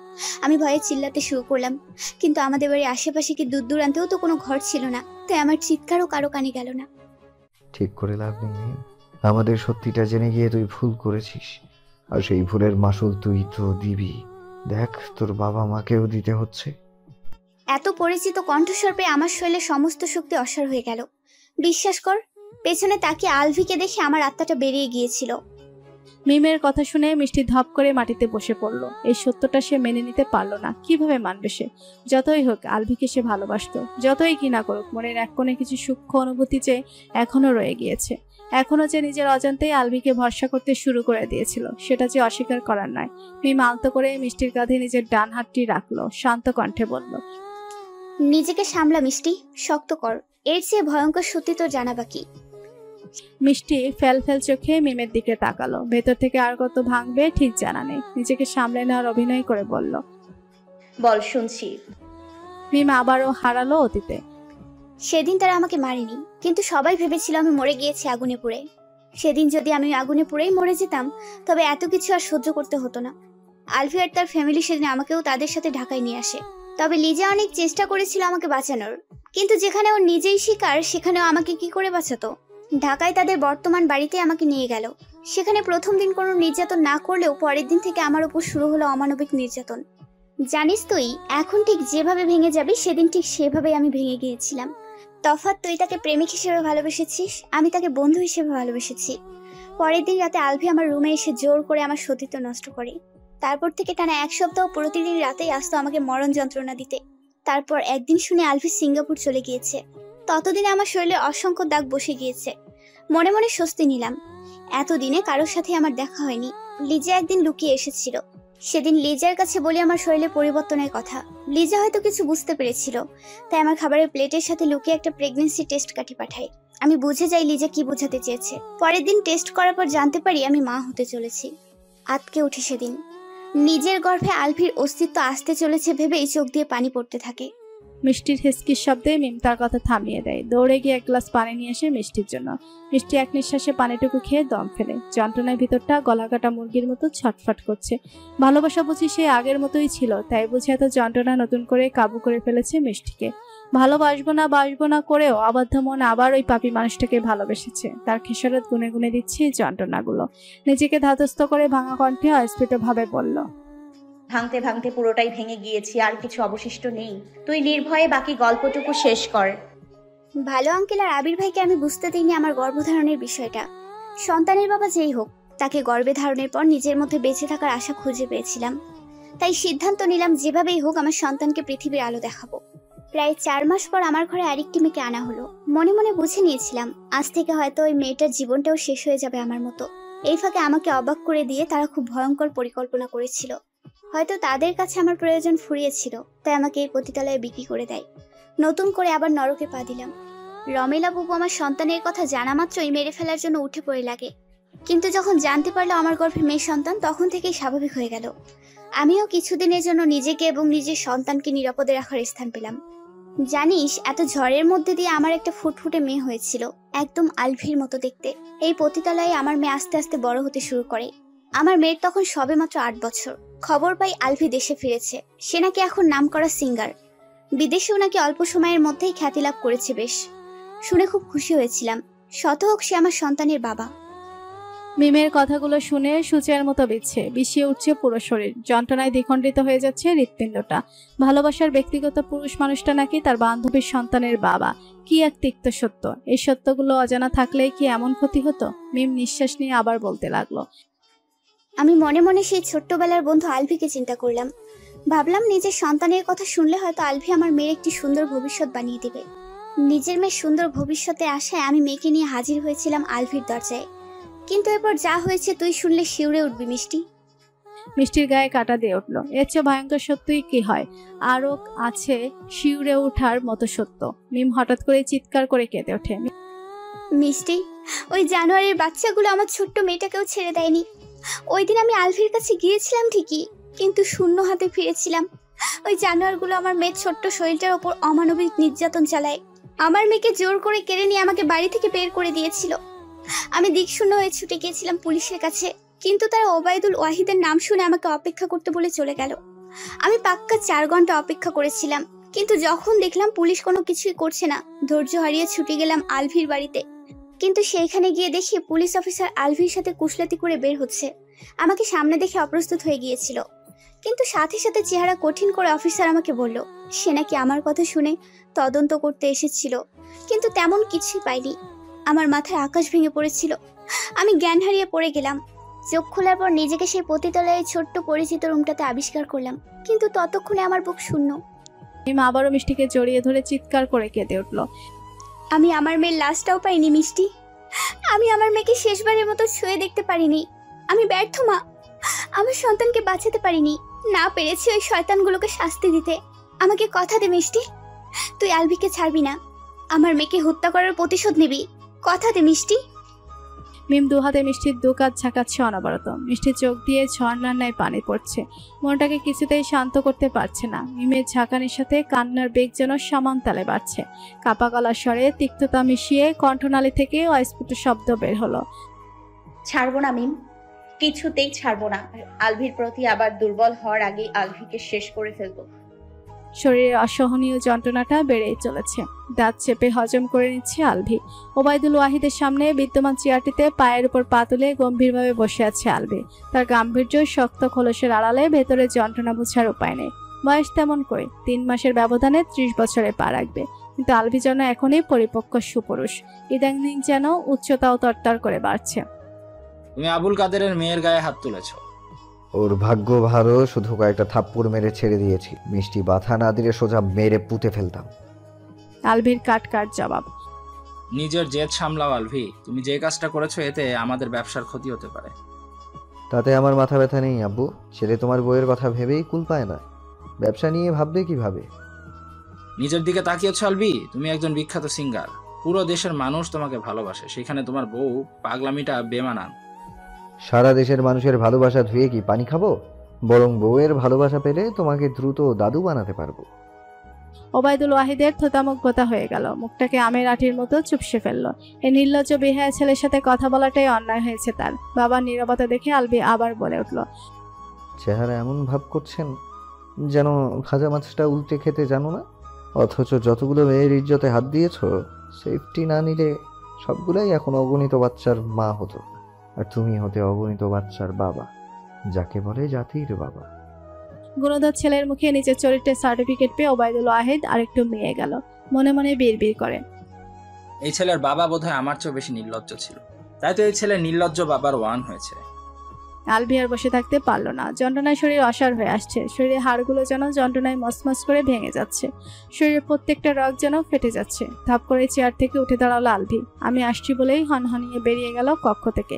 আমি ভয়ে চিল্লাতে শুরু করলাম, কিন্তু আমাদের বাড়ির আশেপাশে কি দূর দূরান্তেও তো কোনো ঘর ছিল না, তাই আমার চিৎকারও কারো কানে গেল না। ঠিক করে লাভ নেই, আমাদের সত্যিটা জেনে গিয়ে তুই ভুল করেছিস, আর সেই ভুলের মাসুল তুই তো দিবি। দেখ, তোর বাবা মাকেও দিতে হচ্ছে। এত পরিচিত কণ্ঠস্বর পেয়ে আমার শরীরে সমস্ত শক্তি অসাড় হয়ে গেল। বিশ্বাস কর, পেছনে তাকিয়ে আলভিকে দেখে আমার আত্মাটা বেরিয়ে গিয়েছিল। মিমের কথা শুনে মিষ্টি ধপ করে মাটিতে বসে পড়ল। এই সত্যটা সে মেনে নিতে পারলো না। কিভাবে মানবে সে? যতই হোক আলভিকে সে ভালোবাসতো, যতই কি না করুক মনের এক কোণে কিছু সূক্ষ্ম অনুভূতি যে এখনো রয়ে গিয়েছে। এখনো যে নিজের অজান্তেই আলভিকে ভরসা করতে শুরু করে দিয়েছিল সেটা যে অস্বীকার করার নয়। মিম আলতো করে মিষ্টির কাঁধে নিজের ডান হাতটি রাখলো, শান্ত কণ্ঠে বলল, নিজেকে সামলা মিষ্টি, শক্ত কর। এর চেয়ে ভয়ঙ্কর সত্যি তোর জানা বাকি। মিষ্টি ফেল ফেল চোখে মিমের দিকে তাকালো। ভেতর থেকে আর কত ভাঙবে ঠিক জানা নেই। নিজেকে সামলে নেওয়ার অভিনয় করে বলল, বল, শুনছি। মিম আবারও হারালো অতীতে। সেদিন তারা আমাকে মারেনি, কিন্তু সবাই ভেবেছিল আমি মরে গিয়েছি আগুনে পুড়ে। সেদিন যদি আমি আগুনে পুড়েই মরে যেতাম তবে এত কিছু আর সহ্য করতে হতো না। আলফি আর তার ফ্যামিলি সেদিন আমাকেও তাদের সাথে ঢাকায় নিয়ে আসে। তবে লিজা অনেক চেষ্টা করেছিল আমাকে বাঁচানোর, কিন্তু যেখানে ওর নিজেই শিকার সেখানেও আমাকে কি করে বাঁচাতো। ঢাকায় তাদের বর্তমান বাড়িতে আমাকে নিয়ে গেল। সেখানে প্রথম দিন কোনো নির্যাতন না করলেও পরের দিন থেকে আমার উপর শুরু হলো অমানবিক নির্যাতন। জানিস তুই এখন ঠিক যেভাবে ভেঙে যাবি সেদিন ঠিক সেভাবেই আমি ভেঙে গিয়েছিলাম। তফাৎ তুই তাকে প্রেমিক হিসেবে ভালোবেসেছিস, আমি তাকে বন্ধু হিসেবে ভালোবেসেছি। পরের দিন রাতে আলভি আমার রুমে এসে জোর করে আমার সতীত্ব নষ্ট করে। তারপর থেকে টানা 1 সপ্তাহ প্রতিদিন রাতেই আসতো আমাকে মরণ যন্ত্রণা দিতে। তারপর একদিন শুনে আলভি সিঙ্গাপুর চলে গিয়েছে। ততদিনে আমার শরীরে অসংখ্য দাগ বসে গিয়েছে। মনে মনে স্বস্তি নিলাম, এতদিনে কারোর সাথে আমার দেখা হয়নি। লিজা একদিন লুকিয়ে এসেছিল। সেদিন লিজার কাছে বলি আমার শরীরে পরিবর্তনের কথা। লিজা হয়তো কিছু বুঝতে পেরেছিল, তাই আমার খাবারের প্লেটের সাথে লুকিয়ে একটা প্রেগন্যান্সি টেস্ট কাঠি পাঠাই। আমি বুঝে যাই লিজা কি বোঝাতে চেয়েছে। পরের দিন টেস্ট করার পর জানতে পারি আমি মা হতে চলেছি। আতকে উঠে সেদিন নিজের গর্ভে আলভির অস্তিত্ব আসতে চলেছে ভেবেই চোখ দিয়ে পানি পড়তে থাকে। মিষ্টির হিসকির শব্দে মিম তার কথা থামিয়ে দেয়। দৌড়ে গিয়ে 1 গ্লাস পানি নিয়ে আসে মিষ্টির জন্য। মিষ্টি এক নিঃশ্বাসে পানিটুকু খেয়ে দম ফেলে। যন্ত্রণার ভিতরটা গলাকাটা মুরগির মতো ছটফট করছে। ভালোবাসা বুঝি সে আগের মতোই ছিল, তাই বুঝি এত যন্ত্রণা নতুন করে কাবু করে ফেলেছে মিষ্টিকে। ভালোবাসবো না করেও অবাধ্য মন আবার ওই পাপী মানুষটাকে ভালোবেসেছে। তার খেসারত গুনে গুনে দিচ্ছে এই যন্ত্রণাগুলো। নিজেকে ধাতস্থ করে ভাঙা কণ্ঠে অস্ফুটভাবে বলল, ভাঙতে ভাঙতে পুরোটাই ভেঙে গিয়েছি, আর কিছু অবশিষ্ট নেই। তুই নির্ভয়ে বাকি গল্পটুকু শেষ কর। ভালো আঙ্কেল আর আবির ভাইকে আমি বুঝতে দিইনি আমার গর্ভধারণের বিষয়টা। সন্তানের বাবা যেই হোক, তাকে গর্ভে ধারণের পর নিজের মধ্যে বেঁচে থাকার আশা খুঁজে পেয়েছিলাম। তাই সিদ্ধান্ত নিলাম যেভাবেই হোক আমার সন্তানকে পৃথিবীর আলো দেখাবো। প্রায় 4 মাস পর আমার ঘরে আরেকটি মেয়েকে আনা হলো। মনে মনে বুঝে নিয়েছিলাম আজ থেকে হয়তো ওই মেয়েটার জীবনটাও শেষ হয়ে যাবে আমার মতো। এই ফাঁকে আমাকে অবাক করে দিয়ে তারা খুব ভয়ঙ্কর পরিকল্পনা করেছিল। হয়তো তাদের কাছে আমার প্রয়োজন ফুরিয়েছিল, তাই আমাকে এই পতিতালয়ে বিক্রি করে দেয়। নতুন করে আবার নরকে পা দিলাম। রমেলা বুবু আমার সন্তানের কথা জানা মাত্রই মেরে ফেলার জন্য উঠে পড়ে লাগে, কিন্তু যখন জানতে পারলো আমার গর্ভে মেয়ে সন্তান তখন থেকেই স্বাভাবিক হয়ে গেল। আমিও কিছুদিনের জন্য নিজেকে এবং নিজের সন্তানকে নিরাপদে রাখার স্থান পেলাম। জানিস, এত ঝড়ের মধ্যে দিয়ে আমার একটা ফুটফুটে মেয়ে হয়েছিল, একদম আলভির মতো দেখতে। এই পতিতালয়ে আমার মেয়ে আস্তে আস্তে বড় হতে শুরু করে। আমার মেয়ের তখন সবেমাত্র 8 বছর। খবর পাই আলভি দেশে ফিরেছে। সে নাকি এখন নামকরা সিঙ্গার। বিদেশেও নাকি অল্প সময়ের মধ্যেই খ্যাতি লাভ করেছে। বেশ শুনে খুব খুশি হয়েছিলাম। শত হোক সে আমার সন্তানের বাবা। মিমের কথাগুলো শুনে সূচের মতো বিষিয়ে উঠছে পুরো শরীর। যন্ত্রণায় দ্বিখণ্ডিত হয়ে যাচ্ছে হৃৎপিণ্ডটা। ভালোবাসার ব্যক্তিগত পুরুষ মানুষটা নাকি তার বান্ধবীর সন্তানের বাবা। কি এক তিক্ত সত্য! এই সত্যগুলো অজানা থাকলেই কি এমন ক্ষতি হতো? মিম নিঃশ্বাস নিয়ে আবার বলতে লাগলো, আমি মনে মনে সেই ছোট্টবেলার বন্ধু আলভিকে চিন্তা করলাম। ভাবলাম নিজের সন্তানের কথা শুনলে হয়তো আলভি আমার মেয়ের একটি সুন্দর ভবিষ্যৎ বানিয়ে দিবে। নিজের মেয়ের সুন্দর ভবিষ্যতে আশায় আমি মেয়েকে নিয়ে হাজির হয়েছিলাম আলভির দরজায়। কিন্তু এরপর যা হয়েছে তুই শুনলে শিউরে উঠবি মিষ্টি। মিষ্টির গায়ে কাটা দিয়ে উঠল। এর চেয়ে ভয়ঙ্কর সত্যই কি হয়? আরও আছে শিউরে ওঠার মতো সত্য। মিম হঠাৎ করে চিৎকার করে কেঁদে ওঠে। মিষ্টি, ওই জানোয়ারের বাচ্চাগুলো আমার ছোট্ট মেয়েটাকেও ছেড়ে দেয়নি। ওই দিন আমি আলভির কাছে গিয়েছিলাম ঠিকই, কিন্তু শূন্য হাতে ফিরেছিলাম। ওই জানোয়ারগুলো আমার মেয়ের ছোট্ট শরীরটার ওপর অমানবিক নির্যাতন চালায়। আমার মেয়েকে জোর করে কেড়ে নিয়ে আমাকে বাড়ি থেকে বের করে দিয়েছিল। আমি দিকশূন্য হয়ে ছুটে গিয়েছিলাম পুলিশের কাছে, কিন্তু তারা ওবায়দুল ওয়াহিদের নাম শুনে আমাকে অপেক্ষা করতে বলে চলে গেল। আমি পাক্কা 4 ঘন্টা অপেক্ষা করেছিলাম, কিন্তু যখন দেখলাম পুলিশ কোনো কিছুই করছে না, ধৈর্য হারিয়ে ছুটে গেলাম আলভির বাড়িতে। কিন্তু সেইখানে গিয়ে দেখি পুলিশ অফিসার আলভির সাথে কুশলাতি করে বের হচ্ছে। আমাকে সামনে দেখে অপ্রস্তুত হয়ে গিয়েছিল, কিন্তু সাথে সাথে চেহারা কঠিন করে অফিসার আমাকে বলল সে নাকি আমার কথা শুনে তদন্ত করতে এসেছিল, কিন্তু তেমন কিছুই পাইনি। আমার মাথায় আকাশ ভেঙে পড়েছিল। আমি জ্ঞান হারিয়ে পড়ে গেলাম। চোখ খোলার পর নিজেকে সেই পতিতালয়ে ছোট্ট পরিচিত রুমটাতে আবিষ্কার করলাম, কিন্তু ততক্ষণে আমার বুক শূন্য। মিম আবারও মিষ্টিকে জড়িয়ে ধরে চিৎকার করে কেঁদে উঠল। আমি আমার মেয়ের লাশটাও পাইনি মিষ্টি। আমি আমার মেয়েকে শেষবারের মতো ছুঁয়ে দেখতে পারিনি। আমি ব্যর্থ মা। আমার সন্তানকে বাঁচাতে পারিনি, না পেরেছি ওই শয়তানগুলোকে শাস্তি দিতে। আমাকে কথা দে মিষ্টি, তুই আলভিকে ছাড়বি না। আমার মেয়েকে হত্যা করার প্রতিশোধ নিবি। কথা দে মিষ্টি। মিম দুহাতে মিষ্টির দুকাত ঝাঁকাচ্ছে অনবরত। মিষ্টির চোখ দিয়ে ঝর্ণার ন্যায় পানি পড়ছে। মনটাকে কিছুতেই শান্ত করতে পারছে না। মিমের ঝাঁকানির সাথে কান্নার বেগ যেন সমান তালে বাড়ছে। কাপা গলার স্বরে তিক্ততা মিশিয়ে কণ্ঠনালী থেকে অস্ফুট শব্দ বের হলো। ছাড়বো না মিম, কিছুতেই ছাড়বো না। আর আলভির প্রতি আবার দুর্বল হওয়ার আগেই আলভিকে শেষ করে ফেলবো। শরীরের অসহনীয় যন্ত্রণাটা বেড়েই চলেছে। দাঁত চেপে হজম করে নিচ্ছে আলভি। ওবায়দুল ওয়াহিদের সামনে বিদ্যমান চেয়ারটিতে পায়ের উপর পা তুলে গম্ভীরভাবে বসে আছে আলভি। তার গাম্ভীর্য শক্ত খোলসের আড়ালে ভেতরে যন্ত্রণা বোঝার উপায় নেই। বয়স তেমন করে 3 মাসের ব্যবধানে 30 বছরে পা রাখবে, কিন্তু আলভি যেন এখনই পরিপক্ক সুপুরুষ। ইদানিং যেন উচ্চতাও তরতর করে বাড়ছে। তুমি আবুল কাদেরের মেয়ের গায়ে হাত তুলেছ। ওর ভাগ্য ভালো, শুধু কয়েকটা থাপ্পড় মেরে ছেড়ে দিয়েছি। মিষ্টি বাধা না দিলে সোজা মেরে পুঁতে ফেলতাম। আলভির কাট কাট জবাব। নিজের জেদ সামলাও আলভি, তুমি যে কাজটা করেছো এতে আমাদের ব্যবসার ক্ষতি হতে পারে। তাতে আমার মাথা ব্যথা নেই আব্বু। ছেলে তোমার বইয়ের কথা ভেবেই কুল পায় না, ব্যবসা নিয়ে ভাববে কিভাবে? নিজের দিকে তাকিয়েছো আলভি, তুমি একজন বিখ্যাত সিঙ্গার, পুরো দেশের মানুষ তোমাকে ভালোবাসে, সেখানে তোমার বউ পাগলামিটা বেমানান। সারা দেশের মানুষের ভালোবাসা ধুয়ে কি পানি খাবো? বরং বউয়ের ভালোবাসা পেলে তোমাকে দ্রুত দাদু বানাতে পারবো। ওবায়দুল ওয়াহিদের থোতামুখ গোতা হয়ে গেল। মুখটাকে আমের আটির মতো চুপসে ফেললো। এই নির্লজ্জ বেহায়া ছেলের সাথে কথা বলাটাই অন্যায় হয়েছে তার। বাবার নীরবতা দেখে আলবি আবার বলে উঠল। চেহারা এমন ভাব করছেন যেন ভাজা মাছটা উল্টে খেতে জানো না, অথচ যতগুলো মেয়ের ইজ্জতে হাত দিয়েছ, সেফটি না নিলে সবগুলাই এখন অগণিত বাচ্চার মা হতো, আর তুমি হতে অগণিত বাচ্চার বাবা, যাকে বলে জাতির বাবা। গুণধর ছেলের মুখে নিজের চরিত্রের সার্টিফিকেট পেয়ে ওবায়দুল ওয়াহিদ আরেকটু মেয়ে গেল। মনে মনে বিড়বিড় করে, এই ছেলের বাবা বোধহয় আমার চেয়েও বেশি নির্লজ্জ ছিল, তাই তো এই ছেলে নির্লজ্জ বাবার ওয়ান হয়েছে। আলভি আর বসে থাকতে পারলো না। যন্ত্রণায় শরীর অসাড় হয়ে আসছে। শরীরের হাড়গুলো যেন যন্ত্রণায় মসমস করে ভেঙে যাচ্ছে। শরীরের প্রত্যেকটা রগ যেন ফেটে যাচ্ছে। ধাপ করে চেয়ার থেকে উঠে দাঁড়ালো আলভি। আমি আসছি বলেই হনহনিয়ে বেরিয়ে গেল কক্ষ থেকে।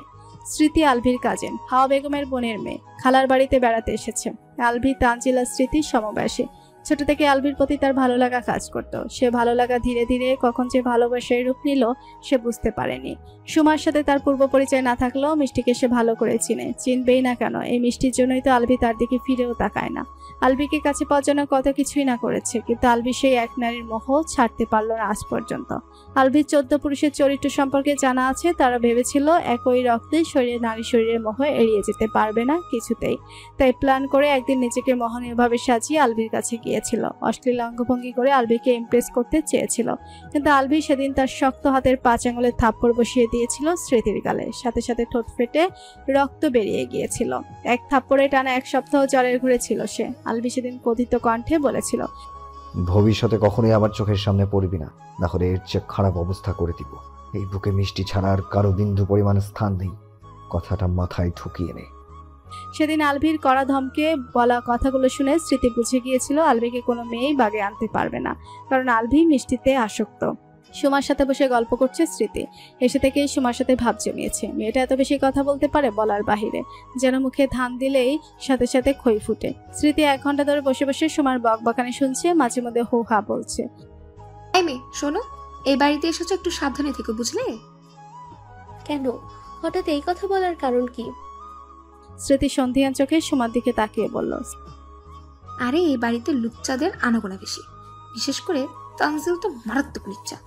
স্মৃতি আলভির কাজিন, হাওয়া বেগমের বোনের মেয়ে, খালার বাড়িতে বেড়াতে এসেছে। আলভি তানজিলা স্মৃতির সমবয়সী। ছোট থেকে আলভির প্রতি তার ভালো লাগা কাজ করত। সে ভালো লাগা ধীরে ধীরে কখন যে ভালোবাসায় রূপ নিল সে বুঝতে পারেনি। সুমার সাথে তার পূর্ব পরিচয় না থাকলেও মিষ্টিকে সে ভালো করে চিনবেই না কেন? এই মিষ্টির জন্যই তো আলভি তার দিকে ফিরেও তাকায় না। আলভিকে কাছে পাওয়ার জন্য কত কিছুই না করেছে, কিন্তু আলভি সেই এক নারীর মোহ ছাড়তে পারল না আজ পর্যন্ত। আলভির 14 পুরুষের চরিত্র সম্পর্কে জানা আছে। তারা ভেবেছিল একই রক্তে শরীরে নারী শরীরের মোহ এড়িয়ে যেতে পারবে না কিছুতেই। তাই প্ল্যান করে একদিন নিজেকে মোহনীয়ভাবে সাজিয়ে আলভির কাছে গিয়েছিল। অশ্লীল অঙ্গভঙ্গি করে আলভিকে ইমপ্রেস করতে চেয়েছিল, কিন্তু আলভি সেদিন তার শক্ত হাতের 5 আঙুলে থাপ্পড় বসিয়ে দিয়েছিল স্মৃতির গালে। সাথে সাথে ঠোঁট ফেটে রক্ত বেরিয়ে গিয়েছিল। এক থাপ্পড়ে টানা 1 সপ্তাহ জ্বরের ঘুরে ছিল সে। আলভি সেদিন কথিত কণ্ঠে বলেছিল, ভবিষ্যতে কখনোই আমার চোখের সামনে পড়বি না, না হলে এর চেয়ে খারাপ অবস্থা করে দিব। এই বুকে মিষ্টি ছাড়া আর কারো বিন্দু পরিমাণ স্থান নেই, কথাটা মাথায় ঢুকিয়ে নে। সেদিন আলভির কড়া ধমকে বলা কথাগুলো শুনে স্মৃতি বুঝে গিয়েছিল আলভিকে কোনো মেয়েই বাগে আনতে পারবে না, কারণ আলভি মিষ্টিতে আসক্ত। সুমার সাথে বসে গল্প করছে স্মৃতি। এসে থেকেই সুমার সাথে ভাব জমিয়েছে। মেয়েটা এত বেশি কথা বলতে পারে বলার বাহিরে, যেন মুখে ধান দিলেই সাথে সাথে খই ফুটে। স্মৃতি 1 ঘন্টা ধরে বসে বসে সুমার বকবকানি শুনছে, মাঝে মধ্যে হো হা বলছে। এই মেয়ে শোনো, এই বাড়িতে এসেছো, একটু সাবধানে থেকো বুঝলে? কেন হঠাৎ এই কথা বলার কারণ কি? স্মৃতি সন্ধিয়ান চোখে সুমার দিকে তাকিয়ে বলল, আরে এই বাড়িতে লুচ্চাদের আনাগোনা বেশি, বিশেষ করে তানজিল তো মারাত্মক লুচ্চা।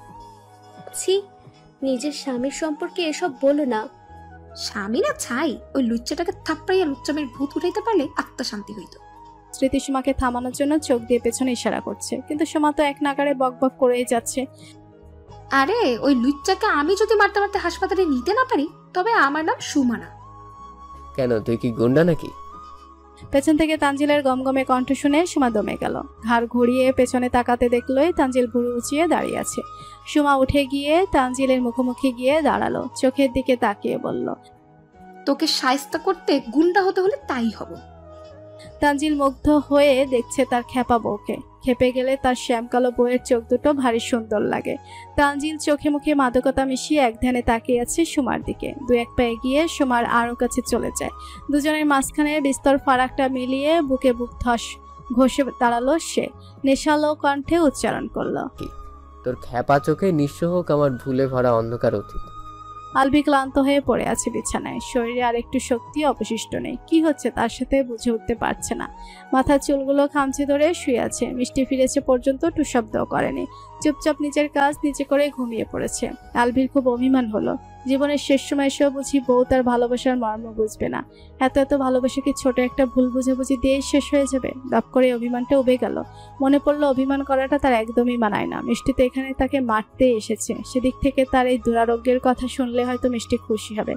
ছি, নিজের স্বামীর সম্পর্কে এসব বলো না। স্বামী না ছাই, ওই লুচ্চাটাকে থাপ্পড়াইয়া লুচ্চামের ভূত উঠাইতে পারলে আত্মা শান্তি হইতো। স্মৃতি সুমাকে থামানোর জন্য চোখ দিয়ে পেছনে ইশারা করছে, কিন্তু সুমা তো এক নাগাড়ে বকবক করেই যাচ্ছে। আরে ওই লুচ্চাকে আমি যদি মারতে মারতে হাসপাতালে নিতে না পারি, তবে আমার নাম সুমা না। কেন, তুই কি গুন্ডা নাকি? পেছন থেকে তানজিলের গমগমে কণ্ঠ শুনে সুমা দমে গেল। ঘাড় ঘুরিয়ে পেছনে তাকাতে দেখলোই তানজিল ভুরু উঁচিয়ে দাঁড়িয়ে আছে। সুমা উঠে গিয়ে তানজিলের মুখোমুখি গিয়ে দাঁড়ালো, চোখের দিকে তাকিয়ে বলল, তোকে শায়েস্তা করতে গুন্ডা হতে হলে তাই হব। তানজিল মুগ্ধ হয়ে দেখছে তার খ্যাপা বউকে। খেপে গেলে তার শ্যামকালো বউয়ের চোখ দুটো ভারী সুন্দর লাগে। তানজিল চোখে মুখে মাদকতা মিশিয়ে এক ধ্যানে তাকিয়ে আছে সুমার দিকে। দু এক পা এগিয়ে সুমার আরও কাছে চলে যায়। দুজনের মাঝখানে বিস্তর ফারাকটা মিলিয়ে বুকে বুক ঘষে দাঁড়ালো সে। নেশালো কণ্ঠে উচ্চারণ করলো, তোর খ্যাপা চোখে নিঃস্ব হোক আমার ভুলে ভরা অন্ধকার অতীত। আলভি ক্লান্ত হয়ে পড়ে আছে বিছানায়। শরীরে আর একটু শক্তি অবশিষ্ট নেই। কি হচ্ছে তার সাথে বুঝে উঠতে পারছে না। মাথার চুলগুলো খামচে ধরে শুয়ে আছে। মিষ্টি ফিরেছে পর্যন্ত টু শব্দও করেনি। চুপচাপ নিজের কাজ নিজে করে ঘুমিয়ে পড়েছে। আলভির খুব অভিমান হলো। জীবনের শেষ সময় এসেও বুঝি বউ তার ভালোবাসার মর্ম বুঝবে না। এত এত ভালোবাসা কি ছোট একটা ভুল বুঝাবুঝি দিয়েই শেষ হয়ে যাবে? দপ করে অভিমানটা উবে গেল। মনে পড়লো অভিমান করাটা তার একদমই মানায় না। মিষ্টি তো এখানে তাকে মারতে এসেছে। সেদিক থেকে তার এই দুরারোগ্যের কথা শুনলে হয়তো মিষ্টি খুশি হবে।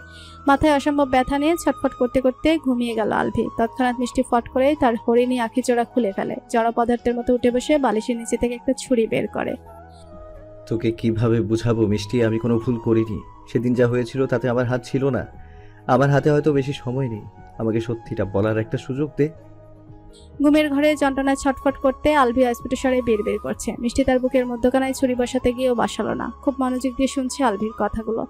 মাথায় অসম্ভব ব্যথা নিয়ে ছটফট করতে করতে ঘুমিয়ে গেল আলভি। তৎক্ষণাৎ মিষ্টি ফট করে তার হরিণী আঁখিজোড়া খুলে ফেলে। জড় পদার্থের মতো উঠে বসে বালিশের নিচে থেকে একটা ছুরি বের করে। তোকে কিভাবে বুঝাবো মিষ্টি, আমি কোনো ভুল করিনি। সেদিন যা হয়েছিল তাতে আমার হাত ছিল না। আমার হাতে হয়তো বেশি সময় নেই। আমাকে সত্যিটা বলার একটা সুযোগ দে। ঘুমের ঘরে যন্ত্রণায় ছটফট করতে আলভি অস্ফুট স্বরে বের করছে। মিষ্টি তার বুকের মধ্যখানায় ছুরি বসাতে গিয়েও বাসালো না। খুব মনোযোগ দিয়ে শুনছে আলভির কথাগুলো।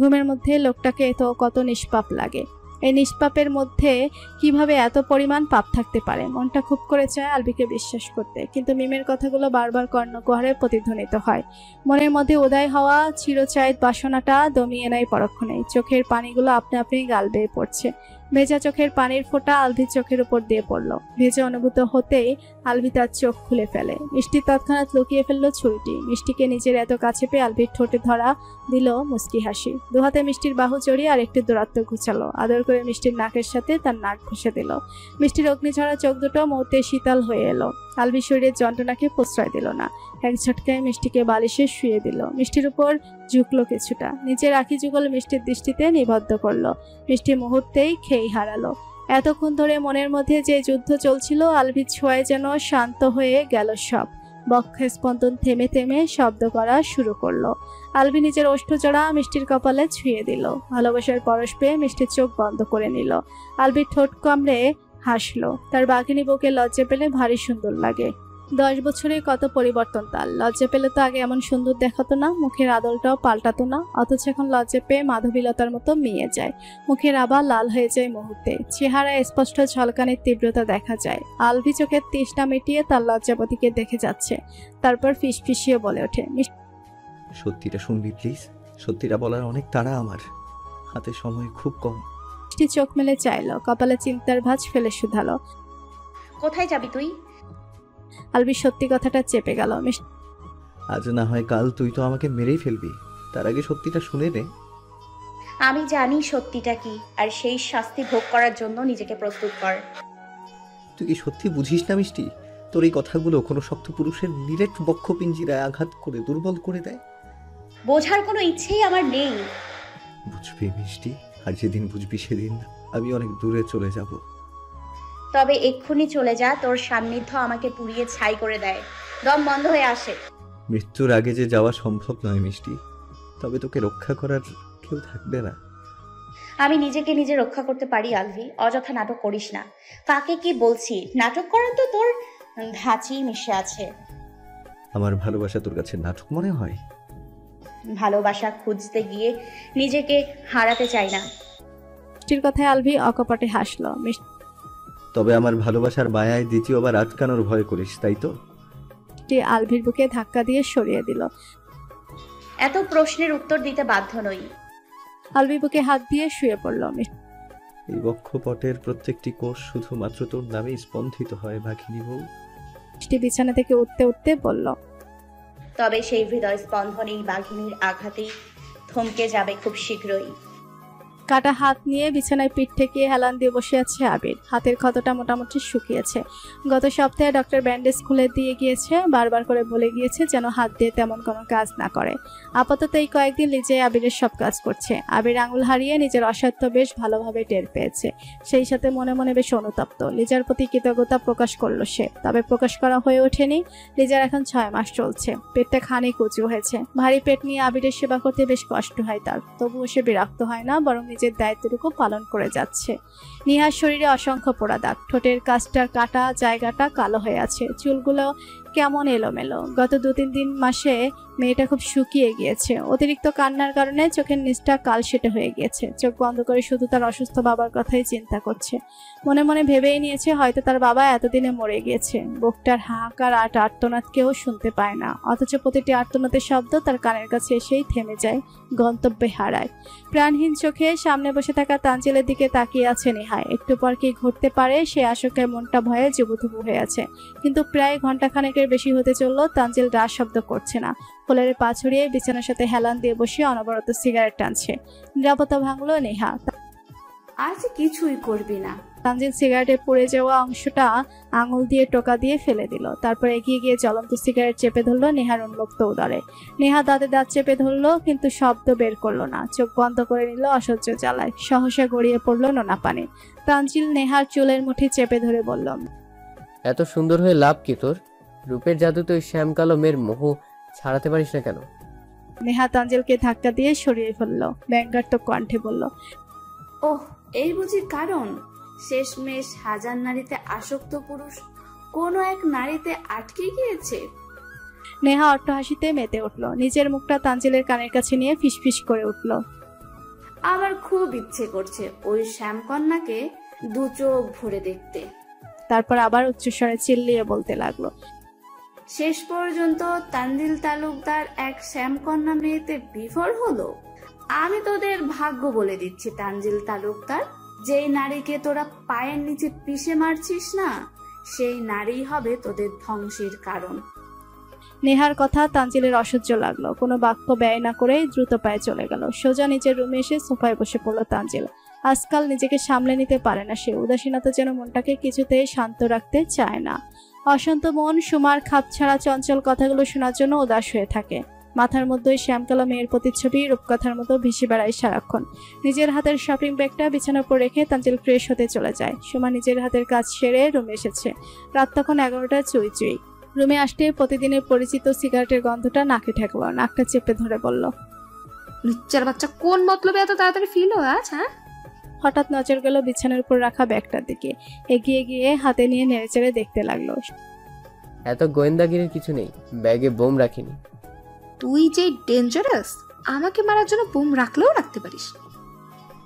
ঘুমের মধ্যে লোকটাকে কত নিষ্পাপ লাগে। এই নিষ্পাপের মধ্যে কিভাবে এত পরিমাণ পাপ থাকতে পারে? মনটা খুব করে চায় আলভিকে বিশ্বাস করতে, কিন্তু মিমের কথাগুলো বারবার কর্ণকুহরে প্রতিধ্বনিত হয়। মনের মধ্যে উদয় হওয়া চিরচাহিত বাসনাটা দমিয়ে নেয় পরক্ষণেই। চোখের পানিগুলো আপনা আপনি গাল বেয়ে পড়ছে। ভেজা চোখের পানির ফোঁটা আলভির চোখের উপর দিয়ে পড়লো। ভেজা অনুভূত হতেই আলভি তার চোখ খুলে ফেলে। মিষ্টি তৎক্ষণাৎ লুকিয়ে ফেললো ছুরিটি। মিষ্টিকে নিজের এত কাছে পেয়ে আলভির ঠোঁটে ধরা দিল মুস্কি হাসি। দুহাতে মিষ্টির বাহু জড়িয়ে আর একটু দূরত্ব ঘুচালো। আদর করে মিষ্টির নাকের সাথে তার নাক ঘষে দিল। মিষ্টির অগ্নিঝরা চোখ দুটো মুহূর্তে শীতল হয়ে এলো। আলভি শরীরের যন্ত্রণাকে প্রশ্রয় দিল না। এক ঝটকায় মিষ্টিকে বালিশে শুয়ে দিল। মিষ্টির উপর ঝুঁকলো কিছুটা। নিচের আঁখি যুগল মিষ্টির দৃষ্টিতে নিবদ্ধ করলো। মিষ্টি মুহূর্তেই খেই হারালো। এতক্ষণ ধরে মনের মধ্যে যে যুদ্ধ চলছিল, আলভির ছোঁয়ায় যেন শান্ত হয়ে গেল সব। বক্ষের স্পন্দন থেমে থেমে শব্দ করা শুরু করলো। আলভি নিজের ওষ্ঠজোড়া মিষ্টির কপালে ছুঁয়ে দিল। ভালোবাসার পরশ পেয়ে মিষ্টির চোখ বন্ধ করে নিল। আলভির ঠোঁট কামড়ে হাসলো। তার বাঘিনী বুকে লজ্জা পেলে ভারী সুন্দর লাগে। 10 বছরে কত পরিবর্তন তার। লজ্জা পেলে তো আগে এমন সুন্দর দেখাতো না, মুখের আদলটাও পাল্টাতো না। অথচ এখন লজ্জা পেয়ে মাধবীলতার মতো মিয়ে যায়। মুখের আবার লাল হয়ে যায় মুহূর্তে। চেহারায় স্পষ্ট ঝলকানির তীব্রতা দেখা যায়। আলভি চোখের তৃষ্ণা মিটিয়ে তার লজ্জাপতিকে দেখে যাচ্ছে। তারপর ফিসফিসিয়ে বলে ওঠে, সত্যিটা শুনবি প্লিজ? সত্যিটা বলার অনেক তাড়া আমার, হাতে সময় খুব কম। মিষ্টি চোখ মেলে চাইলো। কপালে চিন্তার ভাঁজ ফেলে শুধালো, কোথায় যাবি তুই? আলভি সত্যি কথাটা চেপে গেল। আজ না হয় কাল তুই তো আমাকে মেরেই ফেলবি। তার আগে সত্যিটা শুনে নে। আমি জানি সত্যিটা কি, আর সেই শাস্তি ভোগ করার জন্য নিজেকে প্রস্তুত কর। তুই কি সত্যি বুঝিস না মিষ্টি? তোর এই কথাগুলো কোনো শক্ত পুরুষের নিরেট বক্ষ পিঞ্জিরায় আঘাত করে দুর্বল করে দেয়। বোঝার কোনো ইচ্ছেই আমার নেই। বুঝবি মিষ্টি, আর যেদিন বুঝবি সেদিন আমি অনেক দূরে চলে যাব। তবে এক্ষুনি চলে যা, তোর সান্নিধ্য আমাকে পুড়িয়ে ছাই করে দেয়, দম বন্ধ হয়ে আসে। মৃত্যুর আগে যে যাওয়া সম্ভব নয় মিষ্টি, তবে তোকে রক্ষা করার কেউ থাকবে না। আমি নিজেকে নিজে রক্ষা করতে পারি আলভি, অযথা নাটক করিস না। কাকে কি বলছি? নাটক করার তো তোর ধাঁচি মিশে আছে। আমার ভালোবাসা তোর কাছে নাটক মনে হয়? ভালোবাসা খুঁজতে গিয়ে নিজেকে হারাতে চাই না। মিষ্টির কথায় আলভি অকপটে হাসলো। তবে আমার ভালোবাসার মায়ায় দ্বিতীয়বার আটকানোর ভয় করিস, তাই তো? মিষ্টি আলভির বুকে ধাক্কা দিয়ে সরিয়ে দিল। এত প্রশ্নের উত্তর দিতে বাধ্য নই। আলভি বুকে হাত দিয়ে শুয়ে পড়ল। এই বক্ষপটের প্রত্যেকটি কোষ শুধুমাত্র তোর নামেই স্পন্দিত হয় বাঘিনী বউ। মিষ্টি বিছানা থেকে উঠতে উঠতে বলল, তবে সেই হৃদয় স্পন্দন এই বাঘিনীর আঘাতেই থমকে যাবে খুব শীঘ্রই। কাটা হাত নিয়ে বিছানায় পিঠ ঠেকিয়ে হেলান দিয়ে বসে আছে আবির। হাতের ক্ষতটা মোটামুটি শুকিয়েছে। গত সপ্তাহে ডক্টর ব্যান্ডেজ খুলে দিয়ে গিয়েছে। বারবার করে বলে গিয়েছে যেন হাত দিয়ে তেমন কোনো কাজ না করে। আপাতত এই কয়েকদিন লিজে আবিরের সব কাজ করছে। আবির আঙুল হারিয়ে নিজের অসত্য বেশ ভালোভাবে টের পেয়েছে। সেই সাথে মনে মনে বেশ অনুতপ্ত। লিজার প্রতি কৃতজ্ঞতা প্রকাশ করলো সে, তবে প্রকাশ করা হয়ে ওঠেনি। লিজার এখন 6 মাস চলছে। পেটটা খানিক উঁচু হয়েছে। ভারী পেট নিয়ে আবিরের সেবা করতে বেশ কষ্ট হয় তার। তবুও সে বিরক্ত হয় না, বরং নিজের দায়িত্বটুকু পালন করে যাচ্ছে। নেহার শরীরে অসংখ্য পোড়া দাগ, ঠোঁটের কাছটার কাটা জায়গাটা কালো হয়ে আছে, চুলগুলো কেমন এলোমেলো। গত 2-3 মাসে মেয়েটা খুব শুকিয়ে গিয়েছে। অতিরিক্ত কান্নার কারণে চোখের নিচটা কালশেটে হয়ে গিয়েছে। চোখ বন্ধ করে শুধু তার অসুস্থ বাবার কথাই চিন্তা করছে। মনে মনে ভেবেই নিয়েছে হয়তো তার বাবা এতদিনে মরে গিয়েছে। বুকটার হাহাকার আর আর্তনাদ কেউ শুনতে পায় না, অথচ প্রতিটি আর্তনাদের শব্দ তার কানের কাছে এসেই থেমে যায়, গন্তব্যে হারায়। প্রাণহীন চোখে সামনে বসে থাকা তানজিলের দিকে তাকিয়ে আছে নেহা। একটু পর কি ঘটতে পারে সে আশঙ্কায় মনটা ভয়ে জুবুথুবু হয়ে আছে। কিন্তু প্রায় ঘন্টাখানেকের বেশি হতে চলল, তানজিল রাত শব্দ করছে না। কোলের পা ছড়িয়ে বিছানার সাথে হেলান দিয়ে বসে অনবরত সিগারেট টানছে। নিরাপত্তা ভাঙলো নেহা। আজ কিছুই করবি না। তানজিল সিগারেটের পুড়ে যাওয়া অংশটা আঙুল দিয়ে টোকা দিয়ে ফেলে দিল। তারপর এগিয়ে গিয়ে জ্বলন্ত সিগারেট চেপে ধরলো নেহার উন্মুক্ত উদরে। নেহা দাঁতে দাঁত চেপে ধরলো, কিন্তু শব্দ বের করলো না। চোখ বন্ধ করে নিল অসহ্য জ্বালায়। সহসা গড়িয়ে পড়লো নোনা পানি। তানজিল নেহার চুলের মুঠি চেপে ধরে বলল, এত সুন্দর হয়ে লাভ কি তোর? রূপের জাদুতে ওই শ্যামকালো মেয়ের মোহ ছাড়াতে পারিস না কেন? নেহা তানজিলকে ধাক্কা দিয়ে সরিয়ে ফেললো। ব্যঙ্গাত্মক কণ্ঠে বলল, ওহ, এই বুঝি কারণ? শেষমেশ হাজার নারীতে আসক্ত পুরুষ কোনো এক নারীতে আটকে গিয়েছে। নেহা অট্টহাসিতে মেতে উঠল। নিজের মুখটা তানজিলের কানের কাছে নিয়ে ফিসফিস করে উঠল, আমার খুব ইচ্ছে করছে ওই শ্যামকন্যাকে 2 চোখ ভরে দেখতে। তারপর আবার উচ্চস্বরে চিল্লিয়ে বলতে লাগলো, শেষ পর্যন্ত তানজিল তালুকদার এক শ্যামকন্যা মেয়েতে বিভোর হলো। আমি তোদের ভাগ্য বলে দিচ্ছি তানজিল তালুকদার, যেই নারীকে তোরা পায়ের নিচে পিষে মারছিস না, সেই নারী হবে তোদের ধ্বংসের কারণ। নেহার কথা তানজিলের অসহ্য লাগলো। কোনো বাক্য ব্যয় না করে দ্রুত পায়ে চলে গেল। সোজা নিজের রুমে এসে সোফায় বসে পড়ল তানজিল। আজকাল নিজেকে সামলে নিতে পারে না সে। উদাসীনতা যেন মনটাকে কিছুতেই শান্ত রাখতে চায় না। অশান্ত মন সুমার খাপছাড়া চঞ্চল কথাগুলো শোনার জন্য উদাস হয়ে থাকে। মাথার মধ্যে শ্যামকালো মেয়ের প্রতিচ্ছবি রূপকথার মতো ভেসে বেড়ায় সারাক্ষণ। নিজের হাতের শপিং ব্যাগটা বিছানার উপর রেখে তানজিল ফ্রেশ হতে চলে যায়। সুমা নিজের হাতের কাজ সেরে রুমে এসেছে। রাত তখন 11টা চুই চুই। রুমে আসতে প্রতিদিনের পরিচিত সিগারেটের গন্ধটা নাকে ঠেকলো। নাকটা চেপে ধরে বলল, লুচ্চার বাচ্চা, কোন মতলবে এত তাড়াতাড়ি ফিল হয় আজ? হ্যাঁ, হঠাৎ নজর গেল বিছানার উপর রাখা ব্যাগটার দিকে। এগিয়ে গিয়ে হাতে নিয়ে নেড়েচেড়ে দেখতে লাগলো। এত গোয়েন্দাগিরির কিছু নেই, ব্যাগে বোম রাখিনি। তুই যে ডেঞ্জারাস, আমাকে মারার জন্য বোম রাখলেও রাখতে পারিস।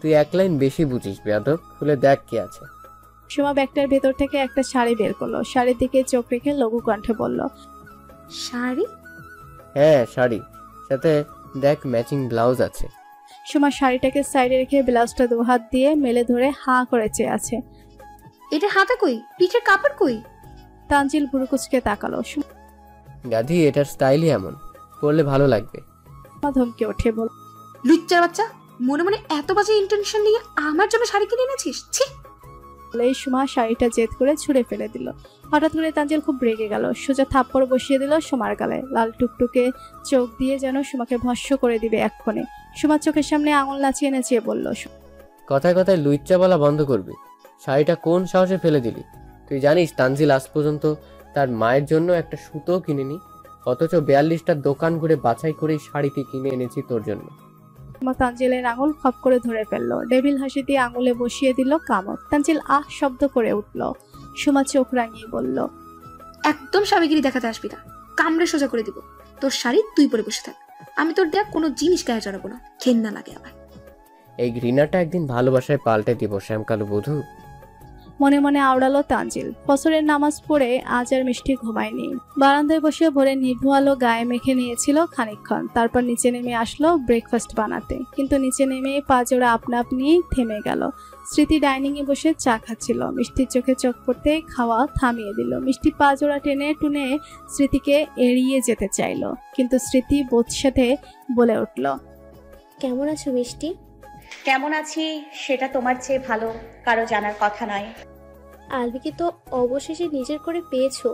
তুই 1 লাইন বেশি বুঝিস বেয়াদব। খুলে দেখ কি আছে। সুমা ব্যাগটার ভেতর থেকে একটা শাড়ি বের করলো। শাড়ির দিকে চোখ রেখে লঘু কণ্ঠে বলল, শাড়ি? হ্যাঁ শাড়ি, সাথে দেখ ম্যাচিং ব্লাউজ আছে। সুমা শাড়িটাকে সাইডে রেখে ব্লাউজটা 2 হাত দিয়ে মেলে ধরে হাঁ করে চেয়ে আছে। এটা হাতে কই? পিঠের কাপড় কই? তানজিল ভুরুকুচকে তাকালো। গাধি, এটার স্টাইলই এমন, পরলে ভালো লাগবে। সুমা ধমকে ওঠে বল, লুচ্চার বাচ্চা, মনে মনে এত বাজে ইন্টেনশন নিয়ে আমার জন্য শাড়ি কিনে এনেছিস? ছি! বলেই সুমা শাড়িটা জেদ করে ছুঁড়ে ফেলে দিল। হঠাৎ করে তানজিল খুব রেগে গেল। সোজা থাপ্পড় বসিয়ে দিল সুমার গালে। লাল টুকটুকে চোখ দিয়ে যেন সুমাকে ভস্ম করে দিবে এক্ষণে। সুমার চোখের সামনে আঙুল নাচিয়ে নাচিয়ে বলল, কথায় কথায় লুইচ্চা বলা বন্ধ করবি। শাড়িটা কোন সাহসে ফেলে দিলি? তুই জানিস তানজিল আজ পর্যন্ত তার মায়ের জন্য একটা সুতো কিনেনি, অথচ 42টা দোকান ঘুরে বাছাই করেই শাড়িটি কিনে এনেছি তোর জন্য। তানজিলের আঙুল খপ করে ধরে ফেললো। ডেভিল হাসি দিয়ে আঙুলে বসিয়ে দিল কামড়। তানজিল আহ শব্দ করে উঠল। সুমা চোখ রাঙিয়ে বলল, একদম স্বামীগিরি দেখাতে আসবি না, কামড়ে সোজা করে দিব। তোর শাড়ি তুই পরে বসে থাক, আমি তোর দেখ কোনো জিনিস গায়ে চড়াবো না, ঘেন্না লাগে আবার। এই ঘৃণাটা একদিন ভালোবাসায় পাল্টে দিব শ্যামকালো বধূ। মনে মনে আওড়ালো তানজিল। ফসরের নামাজ পড়ে আজ আর মিষ্টি ঘুমায়নি। বারান্দায় বসে ভোরে নিভু আলো গায়ে মেখে নিয়েছিল খানিকক্ষণ। তারপর নিচে নেমে আসলো ব্রেকফাস্ট বানাতে। কিন্তু নিচে নেমে পা জোড়া আপনা আপনি থেমে গেল। স্মৃতি ডাইনিং এ বসে চা খাচ্ছিল। মিষ্টির চোখে চোখ পড়তে খাওয়া থামিয়ে দিল। মিষ্টি পা জোড়া টেনে টুনে স্মৃতিকে এড়িয়ে যেতে চাইলো, কিন্তু স্মৃতি বোধ সাথে বলে উঠল, কেমন আছো মিষ্টি? কেমন আছি সেটা তোমার চেয়ে ভালো কারো জানার কথা নয়। আলবিকে তো অবশেষে নিজের করে পেয়েছো,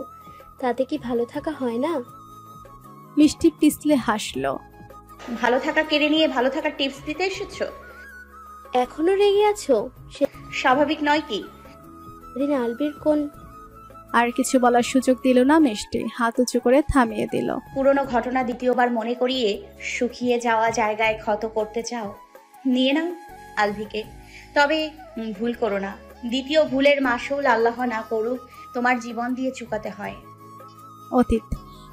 তাতে কি ভালো থাকা হয় না? মিষ্টি পিছলে হাসলো। ভালো থাকা কেড়ে নিয়ে ভালো থাকার টিপস দিতে এসেছো? এখনো রেগে আছো? স্বাভাবিক নয় কি? সেদিন আলবির কোন? আর কিছু বলার সুযোগ দিল না মিষ্টি। হাত উঁচু করে থামিয়ে দিল। পুরনো ঘটনা দ্বিতীয়বার মনে করিয়ে শুকিয়ে যাওয়া জায়গায় ক্ষত করতে চাও? নিয়ে নাও আলভিকে, তবে ভুল করো না, দ্বিতীয় ভুলের মাসুল আল্লাহ না করুক তোমার জীবন দিয়ে চুকাতে হয়। অতীত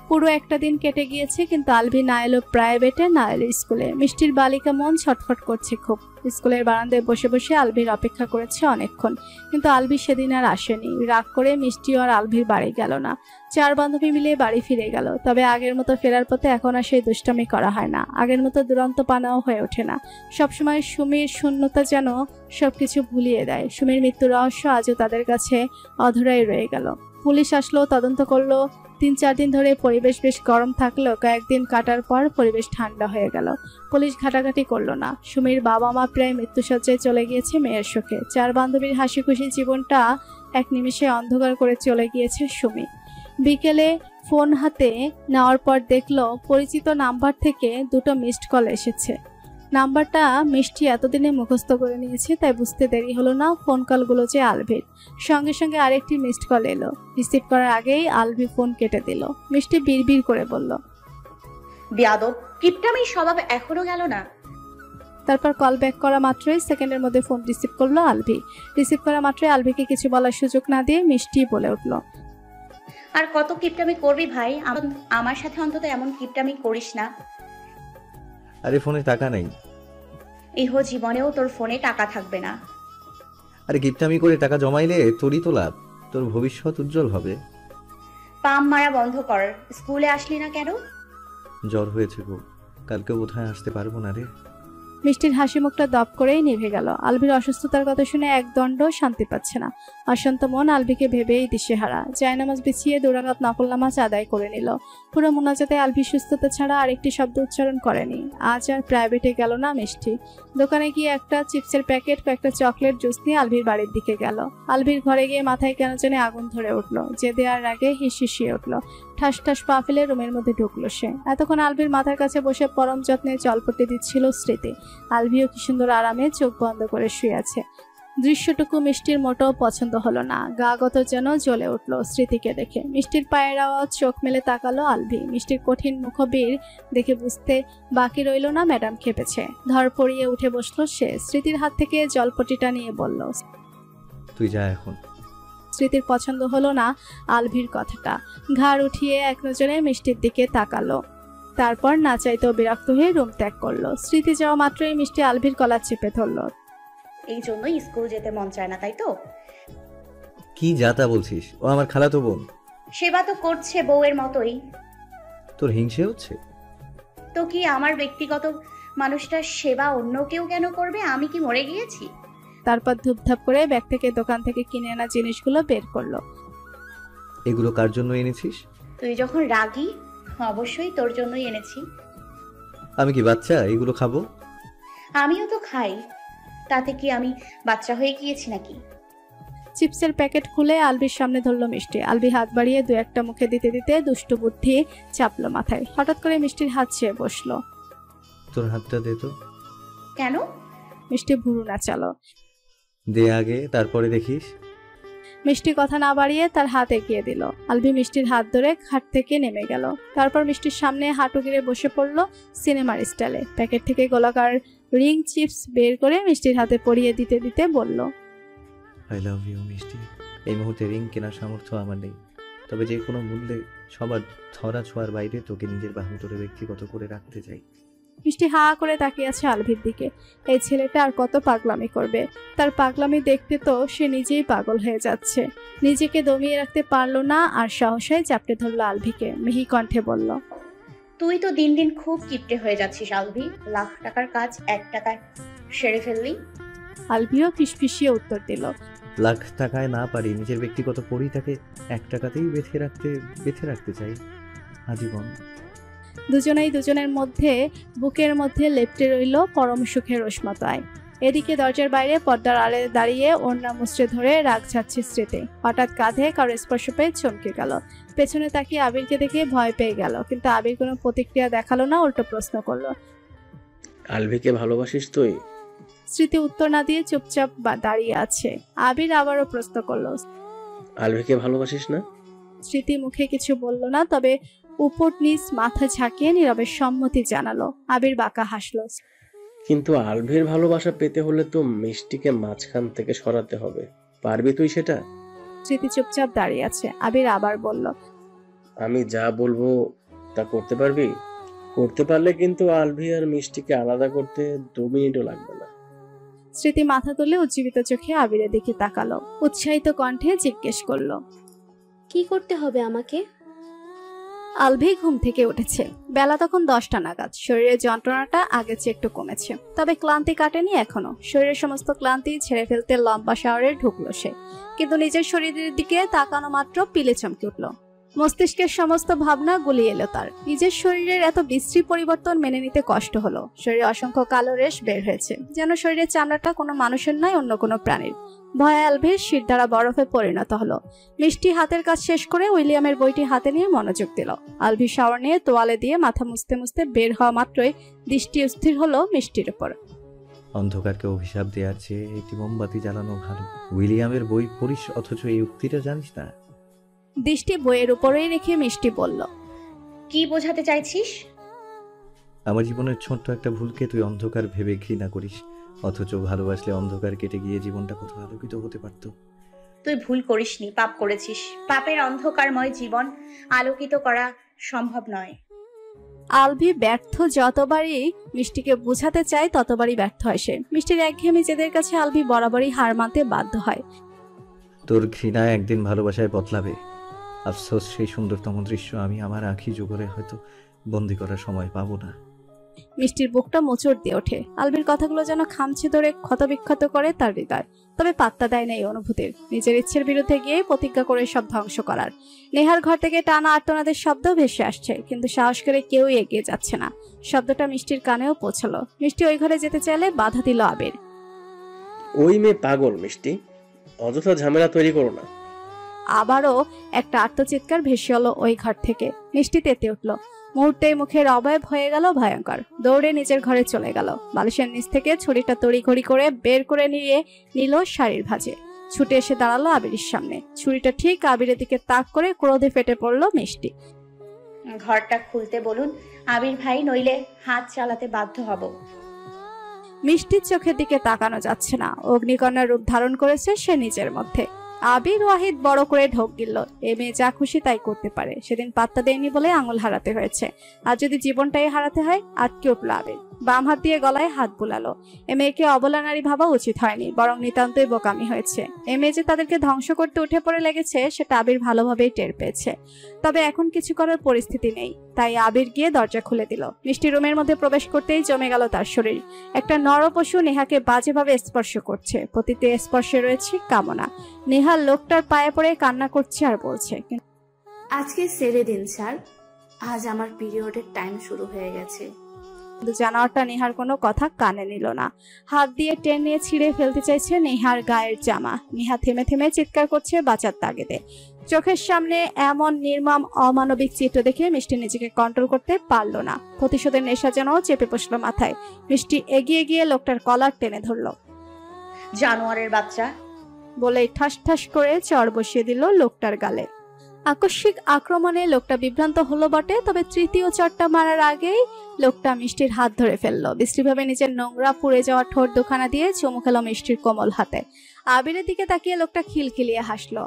পুরো একটা দিন কেটে গিয়েছে, কিন্তু আলভি না এলো প্রাইভেটে, না এলো স্কুলে। মিষ্টির বালিকা মন ছটফট করছে খুব। স্কুলের বারান্দায় বসে বসে আলভির অপেক্ষা করেছে অনেকক্ষণ, কিন্তু আলভি সেদিন আর আসেনি। রাগ করে মিষ্টিও আর আলভির বাড়ি গেল না। 4 বান্ধবী মিলে বাড়ি ফিরে গেল। তবে আগের মতো ফেরার পথে এখন আর সেই দুষ্টামি করা হয় না, আগের মতো দুরন্ত পানাও হয়ে ওঠে না। সবসময় সুমির শূন্যতা যেন সবকিছু ভুলিয়ে দেয়। সুমির মৃত্যুর রহস্য আজও তাদের কাছে অধরাই রয়ে গেল। পুলিশ আসলো, তদন্ত করলো। 3-4 দিন ধরে পরিবেশ বেশ গরম থাকলেও কয়েকদিন কাটার পর পরিবেশ ঠান্ডা হয়ে গেল। পুলিশ ঘাটাঘাটি করলো না। সুমির বাবা মা প্রায় মৃত্যুসজ্জায় চলে গিয়েছে মেয়ের শোকে। 4 বান্ধবীর হাসি খুশি জীবনটা এক নিমিষে অন্ধকার করে চলে গিয়েছে সুমি। বিকেলে ফোন হাতে নেওয়ার পর দেখলো পরিচিত নাম্বার থেকে 2টো মিসড কল এসেছে। নাম্বারটা মিষ্টি এতদিনে মুখস্থ করে নিয়েছে, তাই বুঝতে দেরি হলো না ফোন কলগুলো যে আলভির। সঙ্গে সঙ্গে আরেকটি মিসড কল এলো। রিসিভ করার আগেই আলভি ফোন কেটে দিল। মিষ্টি বিড়বিড় করে বলল, বেয়াদব, কিপটামির স্বভাব এখনো গেল না। তারপর কল ব্যাক করা মাত্রই সেকেন্ডের মধ্যে ফোন রিসিভ করলো আলভি। রিসিভ করা মাত্রই আলভিকে কিছু বলার সুযোগ না দিয়ে মিষ্টি বলে উঠল, আর কত কিপটামি করবি ভাই, আমার সাথে অন্তত এমন কিপটামি করিস না। আরে ফোনে টাকা নেই। ইহ জীবনেও তোর ফোনে টাকা থাকবে না। আরে কিপটামি করে টাকা জমাইলে তোরই তো লাভ, তোর ভবিষ্যৎ উজ্জ্বল হবে। পাম মারা বন্ধ কর। স্কুলে আসলি না কেন? জ্বর হয়েছে গো, কালকে বোধহয় আসতে পারবো না রে। মিষ্টির হাসি মুখটা দপ করেই নিভে গেল। আলভির অসুস্থতার কথা শুনে একদণ্ড শান্তি পাচ্ছে না। অশান্ত মন আলভিকে ভেবেই দিশেহারা। জায়নামাজ বিছিয়ে 2 রাকাত নফল নামাজ আদায় করে নিল। পুরো মোনাজাতে আলভি সুস্থতা ছাড়া আরেকটি শব্দ উচ্চারণ করেনি। আজ আর প্রাইভেটে গেল না মিষ্টি। দোকানে গিয়ে একটা চিপসের প্যাকেট, কয়েকটা চকলেট, জুস নিয়ে আলভির বাড়ির দিকে গেল। আলভির ঘরে গিয়ে মাথায় কেন জানি আগুন ধরে উঠল। যে দেওয়ার আগে হিসিয়ে উঠল। ঠাস ঠাস পা ফেলে রুমের মধ্যে ঢুকলো সে। এতক্ষণ আলভির মাথার কাছে বসে পরম যত্নে জলপট্টি দিচ্ছিল স্মৃতি। আলভিও কি সুন্দর আরামে চোখ বন্ধ করে শুয়ে আছে। দৃশ্যটুকু মিষ্টির মোটেও পছন্দ হলো না। গা গত যেন জ্বলে উঠলো স্মৃতিকে দেখে। মিষ্টির পায়ের আওয়াজ চোখ মেলে তাকালো আলভি। মিষ্টির কঠিন মুখবির দেখে বুঝতে বাকি রইল না ম্যাডাম খেপেছে। ধর পড়িয়ে উঠে বসলো সে। স্মৃতির হাত থেকে জলপটিটা নিয়ে বলল, তুই যা এখন। স্মৃতির পছন্দ হলো না আলভির কথাটা। ঘাড় উঠিয়ে এক নজরে মিষ্টির দিকে তাকালো। তারপর না চাইতেও বিরক্ত হয়ে রুম ত্যাগ করলো। স্মৃতি যাওয়া মাত্রই মিষ্টি আলভির গলা চেপে ধরলো। এই জন্যই স্কুল যেতে মন চায় না, তাই তো? কি যাতা বলছিস? ও আমার খালাতো বোন। সেবা তো করছে বউয়ের মতোই। তোর হিংসে হচ্ছে? তো কি আমার ব্যক্তিগত মানুষটার সেবা অন্য কেউ কেন করবে? আমি কি মরে গিয়েছি? তারপর ধুপধাপ করে ব্যাগ থেকে দোকান থেকে কিনে আনা জিনিসগুলো বের করলো। এগুলো কার জন্য এনেছিস? তুই যখন রাগী, অবশ্যই তোর জন্যই এনেছি। আমি কি বাচ্চা এগুলো খাবো? আমিও তো খাই, তাতে কি আমি বাচ্চা হয়ে গিয়েছি নাকি? চিপসের প্যাকেট খুলে আলভির সামনে ধরলো মিষ্টি। আলভি হাত বাড়িয়ে 2-1টা মুখে দিতে দিতে দুষ্টু বুদ্ধি চাপলো মাথায়। হঠাৎ করে মিষ্টির হাত চেয়ে বসলো। তোর হাতটা দে তো। কেন? মিষ্টি ভুরু নাচালো। দে আগে, তারপরে দেখিস। মিষ্টি কথা না বাড়িয়ে তার হাত এগিয়ে দিল। আলভি মিষ্টির হাত ধরে খাট থেকে নেমে গেল। তারপর মিষ্টির সামনে হাঁটু গেড়ে বসে পড়লো সিনেমার স্টাইলে। প্যাকেট থেকে গোলাকার রিং চিপস বের করে মিষ্টির হাতে পরিয়ে দিতে দিতে বলল, আই লাভ ইউ মিষ্টি। এই মুহূর্তে রিং কেনার সামর্থ্য আমার নেই, তবে যে কোনো মূল্যে সবার ধরা ছোঁয়ার বাইরে তোকে নিজের বাহুতরে ব্যক্তিগত করে রাখতে চাই। মিষ্টি হা করে তাকিয়ে আছে আলভির দিকে। এই ছেলেটা আর কত পাগলামি করবে? তার পাগলামি দেখতে তো সে নিজেই পাগল হয়ে যাচ্ছে। নিজেকে দমিয়ে রাখতে পারলো না আর সাহসায় চাপটে ধরলো আলভিকে। মিহি কণ্ঠে বলল, তুই তো দিন দিন খুব কিপটে হয়ে যাচ্ছিস আলভি। লাখ টাকার কাজ 1 টাকায় সেরে ফেললি। আলভিও ফিসফিসিয়ে উত্তর দিল, লাখ টাকায় না পারি, নিজের ব্যক্তিগত পরিটাকে 1 টাকাতেই বেঁধে রাখতে চাই আজীবন। দুজনেই দুজনের মধ্যে বুকের মধ্যে লেপ্টে রইল পরম সুখের রসমতায়। এদিকে দরজার বাইরে পর্দার আড়ে দাঁড়িয়ে ওড়না মুচড়ে ধরে রাগ ছাড়ছে স্মৃতি। হঠাৎ কাঁধে কারো স্পর্শ পেয়ে চমকে গেল। পেছনে তাকিয়ে আবিরকে দেখে ভয় পেয়ে গেল, কিন্তু আবির কোনো প্রতিক্রিয়া দেখালো না, উল্টো প্রশ্ন করলো, আলভিকে ভালোবাসিস তুই? স্মৃতি উত্তর না দিয়ে চুপচাপ দাঁড়িয়ে আছে। আবির আবারও প্রশ্ন করলো, আলভিকে ভালোবাসিস না? স্মৃতি মুখে কিছু বলল না, তবে উপর নিচ মাথা ঝাঁকিয়ে নীরবে সম্মতি জানালো। আবির বাঁকা হাসলো। কিন্তু আলভির ভালোবাসা পেতে হলে তো মিষ্টিকে মাঝখান থেকে সরাতে হবে। পারবি তুই সেটা? স্মৃতি চুপচাপ দাঁড়িয়ে আছে। আবির আবার বলল, আমি যা বলবো তা করতে পারবি? করতে পারলে কিন্তু আলভি আর মিষ্টিকে আলাদা করতে 2 মিনিটও লাগবে না। স্মৃতি মাথা তুলে উজ্জীবিত চোখে আবিরের দিকে তাকালো, উৎসাহিত কণ্ঠে জিজ্ঞেস করলো, কি করতে হবে আমাকে? আলভি ঘুম থেকে উঠেছে। বেলা তখন 10টা নাগাদ। শরীরের যন্ত্রণাটা আগের চেয়ে একটু কমেছে, তবে ক্লান্তি কাটেনি এখনো। শরীরের সমস্ত ক্লান্তি ছেড়ে ফেলতে লম্বা শাওয়ারে ঢুকলো সে, কিন্তু নিজের শরীরের দিকে তাকানো মাত্র পিলে চমকে উঠল। মস্তিষ্কের সমস্ত ভাবনা গুলিয়ে এলো তার। নিজের শরীরের এত বিশ্রী পরিবর্তন মেনে নিতে কষ্ট হলো। শরীরে অসংখ্য কালো রেশ বের হয়েছে, যেন শরীরের চামড়াটা কোনো মানুষের নয়, অন্য কোনো প্রাণীর। ভয়ে আলভির শির দ্বারা বরফে পরিণত হলো। মিষ্টি হাতের কাজ শেষ করে উইলিয়ামের বইটি হাতে নিয়ে মনোযোগ দিল। আলভি শাওয়ার নিয়ে তোয়ালে দিয়ে মাথা মুছতে মুছতে বের হওয়া মাত্রই দৃষ্টি স্থির হলো মিষ্টির উপর। অন্ধকারকে অভিশাপ দেওয়ার চেয়ে একটি মোমবাতি জ্বালানো ভালো। উইলিয়ামের বই পড়িস অথচ এই উক্তিটা জানিস না? দৃষ্টি বইয়ের উপরেই রেখে মিষ্টি বলল, কি বোঝাতে চাইছিস? আমার জীবনের ছোট্ট একটা ভুলকে তুই অন্ধকার ভেবে ঘৃণা করিস, অথচ ভালোবাসলে অন্ধকার কেটে গিয়ে জীবনটা কত আলোকিত হতে পারত। তুই ভুল করিসনি, পাপ করেছিস। পাপের অন্ধকারময় জীবন আলোকিত করা সম্ভব নয়। আলভি ব্যর্থ যতবারই মিষ্টিকে বোঝাতে চায় ততবারই ব্যর্থ হয় সে। মিষ্টির একঘেয়েমি জেদের কাছে আলভি বরাবরই হার মানতে বাধ্য হয়। তোর ঘৃণা একদিন ভালোবাসায় বদলাবে। আফসোস, সেই সুন্দরতম দৃশ্য আমি আমার আঁখি জোগাড়ে হয়তো বন্দি করার সময় পাবো না। মিষ্টির বুকটা মোচড় দিয়ে ওঠে। আলভির কথাগুলো যেন খামচে ধরে ক্ষতবিক্ষত করে তার হৃদয়, তবে পাত্তা দেয় না এই অনুভূতির। নিজের ইচ্ছের বিরুদ্ধে গিয়ে প্রতিজ্ঞা করে সব ধ্বংস করার। নেহার ঘর থেকে টানা আর্তনাদের শব্দ ভেসে আসছে, কিন্তু সাহস করে কেউই এগিয়ে যাচ্ছে না। শব্দটা মিষ্টির কানেও পৌঁছালো। মিষ্টি ওই ঘরে যেতে চাইলে বাধা দিল আবির। ওই মেয়ে পাগল মিষ্টি, অযথা ঝামেলা তৈরি করো না। আবারও একটা আর্তচিৎকার ভেসে এলো ওই ঘর থেকে। মিষ্টি তেতে উঠল। মুহূর্তেই মুখের অবয়ব হয়ে গেল ভয়ঙ্কর। দৌড়ে নিজের ঘরে চলে গেল। বালিশের নিচ থেকে ছুরিটা তড়িঘড়ি করে বের করে নিয়ে নিল শাড়ির ভাঁজে। ছুটে এসে দাঁড়ালো আবিরের সামনে। ছুরিটা ঠিক আবিরের দিকে তাক করে ক্রোধে ফেটে পড়ল মিষ্টি। ঘরটা খুলতে বলুন আবির ভাই, নইলে হাত চালাতে বাধ্য হব। মিষ্টির চোখের দিকে তাকানো যাচ্ছে না। অগ্নিকন্যার রূপ ধারণ করেছে সে নিজের মধ্যে। আবির ওয়াহিদ বড় করে ঢোক গিলল। এ মেয়ে যা খুশি তাই করতে পারে। সেদিন পাত্তা দেয়নি বলে আঙুল হারাতে হয়েছে, আর যদি জীবনটাই হারাতে হয়? আটকে উঠল আবির। বাম হাত দিয়ে গলায় হাত বুলালো। এ মেয়েকে অবলা নারী ভাবা উচিত হয়নি, বরং নিতান্তই বোকামি হয়েছে। এ মেয়ে যে তাদেরকে ধ্বংস করতে উঠে পড়ে লেগেছে সেটা আবির ভালোভাবেই টের পেয়েছে। তবে এখন কিছু করার পরিস্থিতি নেই, তাই আবির গিয়ে দরজা খুলে দিল। মিষ্টি রুমের মধ্যে প্রবেশ করতেই জমে গেল তার শরীর। একটা নরপশু নেহাকে বাজেভাবে স্পর্শ করছে। প্রতিটি স্পর্শে রয়েছে কামনা। নেহা লোকটার পায়ে পড়ে কান্না করছে আর বলছে, আজকে ছেড়ে দিন স্যার, আজ আমার পিরিয়ডের টাইম শুরু হয়ে গেছে। কিন্তু জানোয়ারটা নেহার কোনো কথা কানে নিল না। হাত দিয়ে টেনে ছিঁড়ে ফেলতে চাইছে নেহার গায়ের জামা। নেহা থেমে থেমে চিৎকার করছে বাঁচার তাগিদে। চোখের সামনে এমন নির্মম অমানবিক চিত্র দেখে মিষ্টি নিজেকে কন্ট্রোল করতে পারল না। প্রতিশোধের নেশা যেন চেপে বসলো মাথায়। মিষ্টি এগিয়ে গিয়ে লোকটার কলার টেনে ধরল। জানোয়ারের বাচ্চা বলে ঠাস ঠাস করে চড় বসিয়ে দিল লোকটার গালে। আকস্মিক আক্রমণে লোকটা বিভ্রান্ত হলো বটে, তবে তৃতীয় চটটা মারার আগেই লোকটা মিষ্টির হাত ধরে ফেললো। বিশ্রীভাবে নিজের নোংরা পুড়ে যাওয়া ঠোঁট দুখানা দিয়ে চুমু খেলো মিষ্টির কোমল হাতে। আবিরের দিকে তাকিয়ে লোকটা খিলখিলিয়ে হাসলো।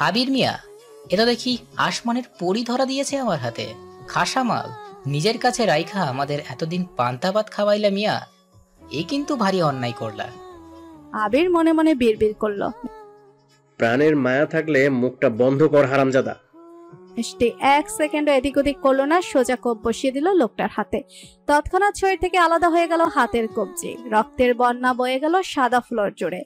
আবির মিয়া, এটা দেখি আসমানের পরি ধরা দিয়েছে আমার হাতে। খাসা মাল নিজের কাছে রাইখা আমাদের এতদিন পান্তা ভাত খাওয়াইলা মিয়া, এ কিন্তু ভারী অন্যায় করলা। আবির মনে মনে বিড়বিড় করলো, প্রাণের মায়া থাকলে মুখটা বন্ধ কর হারামজাদা। মিষ্টি এক সেকেন্ড এদিক ওদিক করলো না, সোজা কোপ বসিয়ে দিল লোকটার হাতে। তৎক্ষণাৎ শরীর থেকে আলাদা হয়ে গেল হাতের কবজি। রক্তের বন্যা বয়ে গেল সাদা ফ্লোর জুড়ে।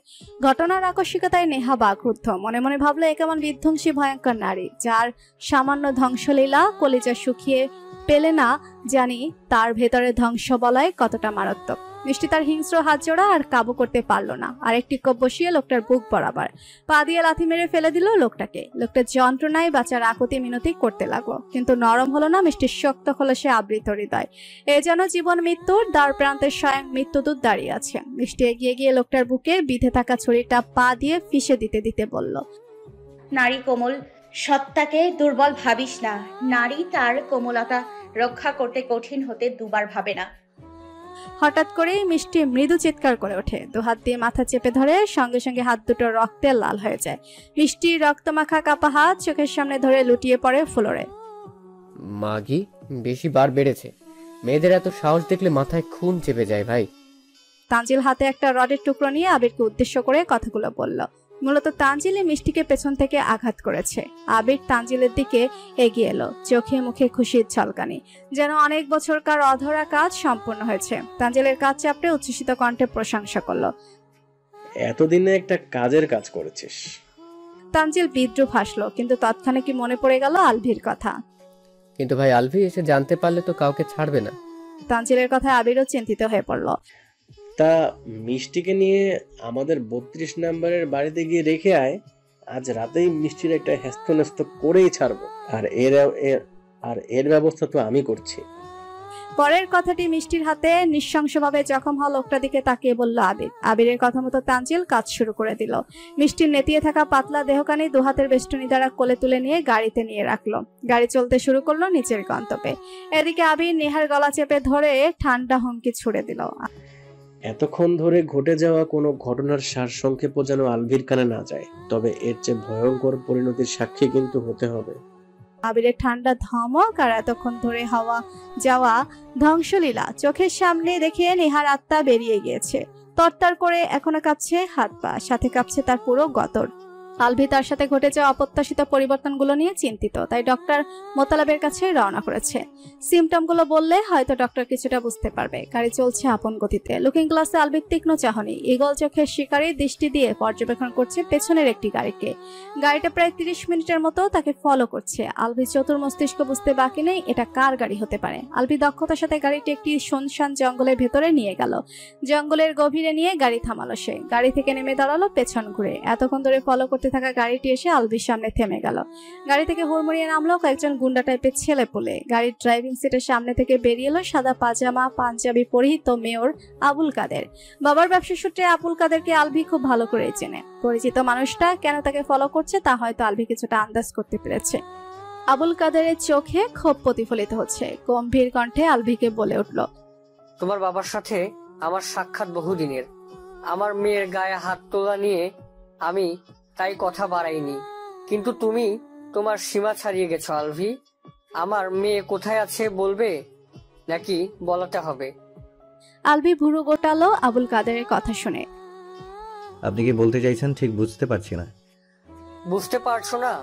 ঘটনার আকস্মিকতায় নেহা বাকরুদ্ধ। মনে মনে ভাবলো, এ কেমন বিধ্বংসী ভয়ঙ্কর নারী, যার সামান্য ধ্বংসলীলা কলিজা শুকিয়ে পেলে না জানি তার ভেতরে ধ্বংস বলয় কতটা মারাত্মক। মিষ্টি তার হিংস্র হাত জোড়া আর কাবু করতে পারলো না। আরেকটি কোপ বসিয়ে লোকটার বুক বরাবর পা দিয়ে লাথি মেরে ফেলে দিল লোকটাকে। লোকটা যন্ত্রণায় বাঁচার আকুতি মিনতি করতে লাগলো, কিন্তু নরম হলো না মিষ্টির শক্ত খোলসে আবৃত হৃদয়। এ যেন জীবন মৃত্যুর দ্বার প্রান্তের স্বয়ং মৃত্যুদূত দাঁড়িয়ে আছে। মিষ্টি এগিয়ে গিয়ে লোকটার বুকে বিঁধে থাকা ছুরিটা পা দিয়ে ফিসে দিতে দিতে বলল, নারী কোমল সত্তাকে দুর্বল ভাবিস না। নারী তার কোমলতা রক্ষা করতে কঠিন হতে দুবার ভাবে না। হঠাৎ করেই মিষ্টি মৃদু চিৎকার করে ওঠে, দুহাত দিয়ে মাথা চেপে ধরে, সঙ্গে সঙ্গে হাত দুটো রক্তে লাল হয়ে যায়। মিষ্টি রক্তমাখা কাপা হাত চোখের সামনে ধরে লুটিয়ে পড়ে ফ্লোরে। মাগি, বেশি বার বেড়েছে। মেয়েদের এত সাহস দেখলে মাথায় খুন চেপে যায় ভাই। তানজিল হাতে একটা রডের টুকরো নিয়ে আবিরকে উদ্দেশ্য করে কথাগুলো বলল। মূলত তানজিলে মিষ্টিকে পেছন থেকে আঘাত করেছে। আবির তানজিলের দিকে এগিয়ে এলো, চোখে মুখে খুশির ঝলকানি, যেন অনেক বছরকার অধরা কাজ সম্পূর্ণ হয়েছে। তানজিলের কাজ চাপড়ে উচ্ছ্বসিত কণ্ঠে প্রশংসা করলো। এতদিনে একটা কাজের কাজ করেছিস। তানজিল বিদ্রুপ হাসলো, কিন্তু তৎক্ষণাৎ মনে পড়ে গেল আলভির কথা। কিন্তু ভাই, আলভি এসে জানতে পারলে তো কাউকে ছাড়বে না। তানজিলের কথায় আবিরও চিন্তিত হয়ে পড়ল। তা মিষ্টিকে নিয়ে আমাদের 32 নম্বরের বাড়িতে গিয়ে রেখে আয়। আজ রাতেই মিষ্টির একটা হেস্তনেস্ত করেই ছাড়বো। আর এর ব্যবস্থা তো আমি করছি। পরের কথাটি মিষ্টির হাতে নৃশংসভাবে জখম হওয়া লোকটার দিকে তাকিয়ে বলল আবির। আবিরের কথা মতো তানজিল কাজ শুরু করে দিল। মিষ্টির নেতিয়ে থাকা পাতলা দেহখানি দুহাতের বেষ্টনী দ্বারা কোলে তুলে নিয়ে গাড়িতে নিয়ে রাখলো। গাড়ি চলতে শুরু করলো নিচের গন্তব্যে। এদিকে আবির নেহার গলা চেপে ধরে ঠান্ডা হুমকি ছুড়ে দিল। এতক্ষণ ধরে ঘটে যাওয়া কোনো ঘটনার সারসংক্ষেপও যেন আলভির কানে না যায়, তবে এর চেয়ে ভয়ঙ্কর পরিণতির সাক্ষী কিন্তু হতে হবে। আবিরের ঠান্ডা ধমক আর এতক্ষণ ধরে হওয়া যাওয়া ধ্বংসলীলা চোখের সামনে দেখে নেহার আত্মা বেরিয়ে গিয়েছে। তরতর করে এখনো কাঁপছে হাত পা, সাথে কাঁপছে তার পুরো গতর। আলভি তার সাথে ঘটে যাওয়া অপ্রত্যাশিত পরিবর্তনগুলো নিয়ে চিন্তিত, তাই ডক্টর মোতালাবের কাছে রওনা করেছে। সিমটমগুলো বললে হয়তো ডক্টর কিছুটা বুঝতে পারবে। গাড়ি চলছে আপন গতিতে। লুকিং গ্লাসে আলভির তীক্ষ্ণ চাহনি ঈগল চোখের শিকারী দৃষ্টি দিয়ে পর্যবেক্ষণ করছে পেছনের একটি গাড়িকে। গাড়িটা প্রায় 30 মিনিটের মতো তাকে ফলো করছে। আলভি চতুর মস্তিষ্ক বুঝতে বাকি নেই এটা কার গাড়ি হতে পারে। আলভি দক্ষতার সাথে গাড়িটি একটি শুনশান জঙ্গলের ভেতরে নিয়ে গেল। জঙ্গলের গভীরে নিয়ে গাড়ি থামালো সে। গাড়ি থেকে নেমে দাঁড়ালো পেছন ঘুরে। এতক্ষণ ধরে ফলো করতে থাকা গাড়িটি এসে আলভির সামনে থেমে গেল। গাড়ি থেকে হুড়মুড়িয়ে নামলো কয়েকজন গুন্ডা টাইপের ছেলে পুলে। গাড়ির ড্রাইভিং সিটের সামনে থেকে বেরিয়ে এলো সাদা পাজামা পাঞ্জাবি পরিহিত মেয়র আবুল কাদের। বাবার ব্যবসা সূত্রে আবুল কাদেরকে আলভি খুব ভালো করে চেনে। পরিচিত মানুষটা কেন তাকে ফলো করছে তা হয়তো আলভি কিছুটা আন্দাজ করতে পেরেছে। আবুল কাদেরের চোখে ক্ষোভ প্রতিফলিত হচ্ছে। গম্ভীর কণ্ঠে আলভিকে বলে উঠল, তোমার বাবার সাথে আমার সাক্ষাৎ বহুদিনের। আমার মেয়ের গায়ে হাত তোলা নিয়ে আমি তাই কথা বাড়াইনি, কিন্তু তুমি তোমার সীমা ছাড়িয়ে গেছো আলভি। আমার মেয়ে কোথায় আছে বলবে নাকি বলাতে হবে? আলভি ভুরু গোটালো আবুল কাদেরের কথা শুনে। আপনি কি বলতে চাইছেন ঠিক বুঝতে পারছি না। বুঝতে পারছো না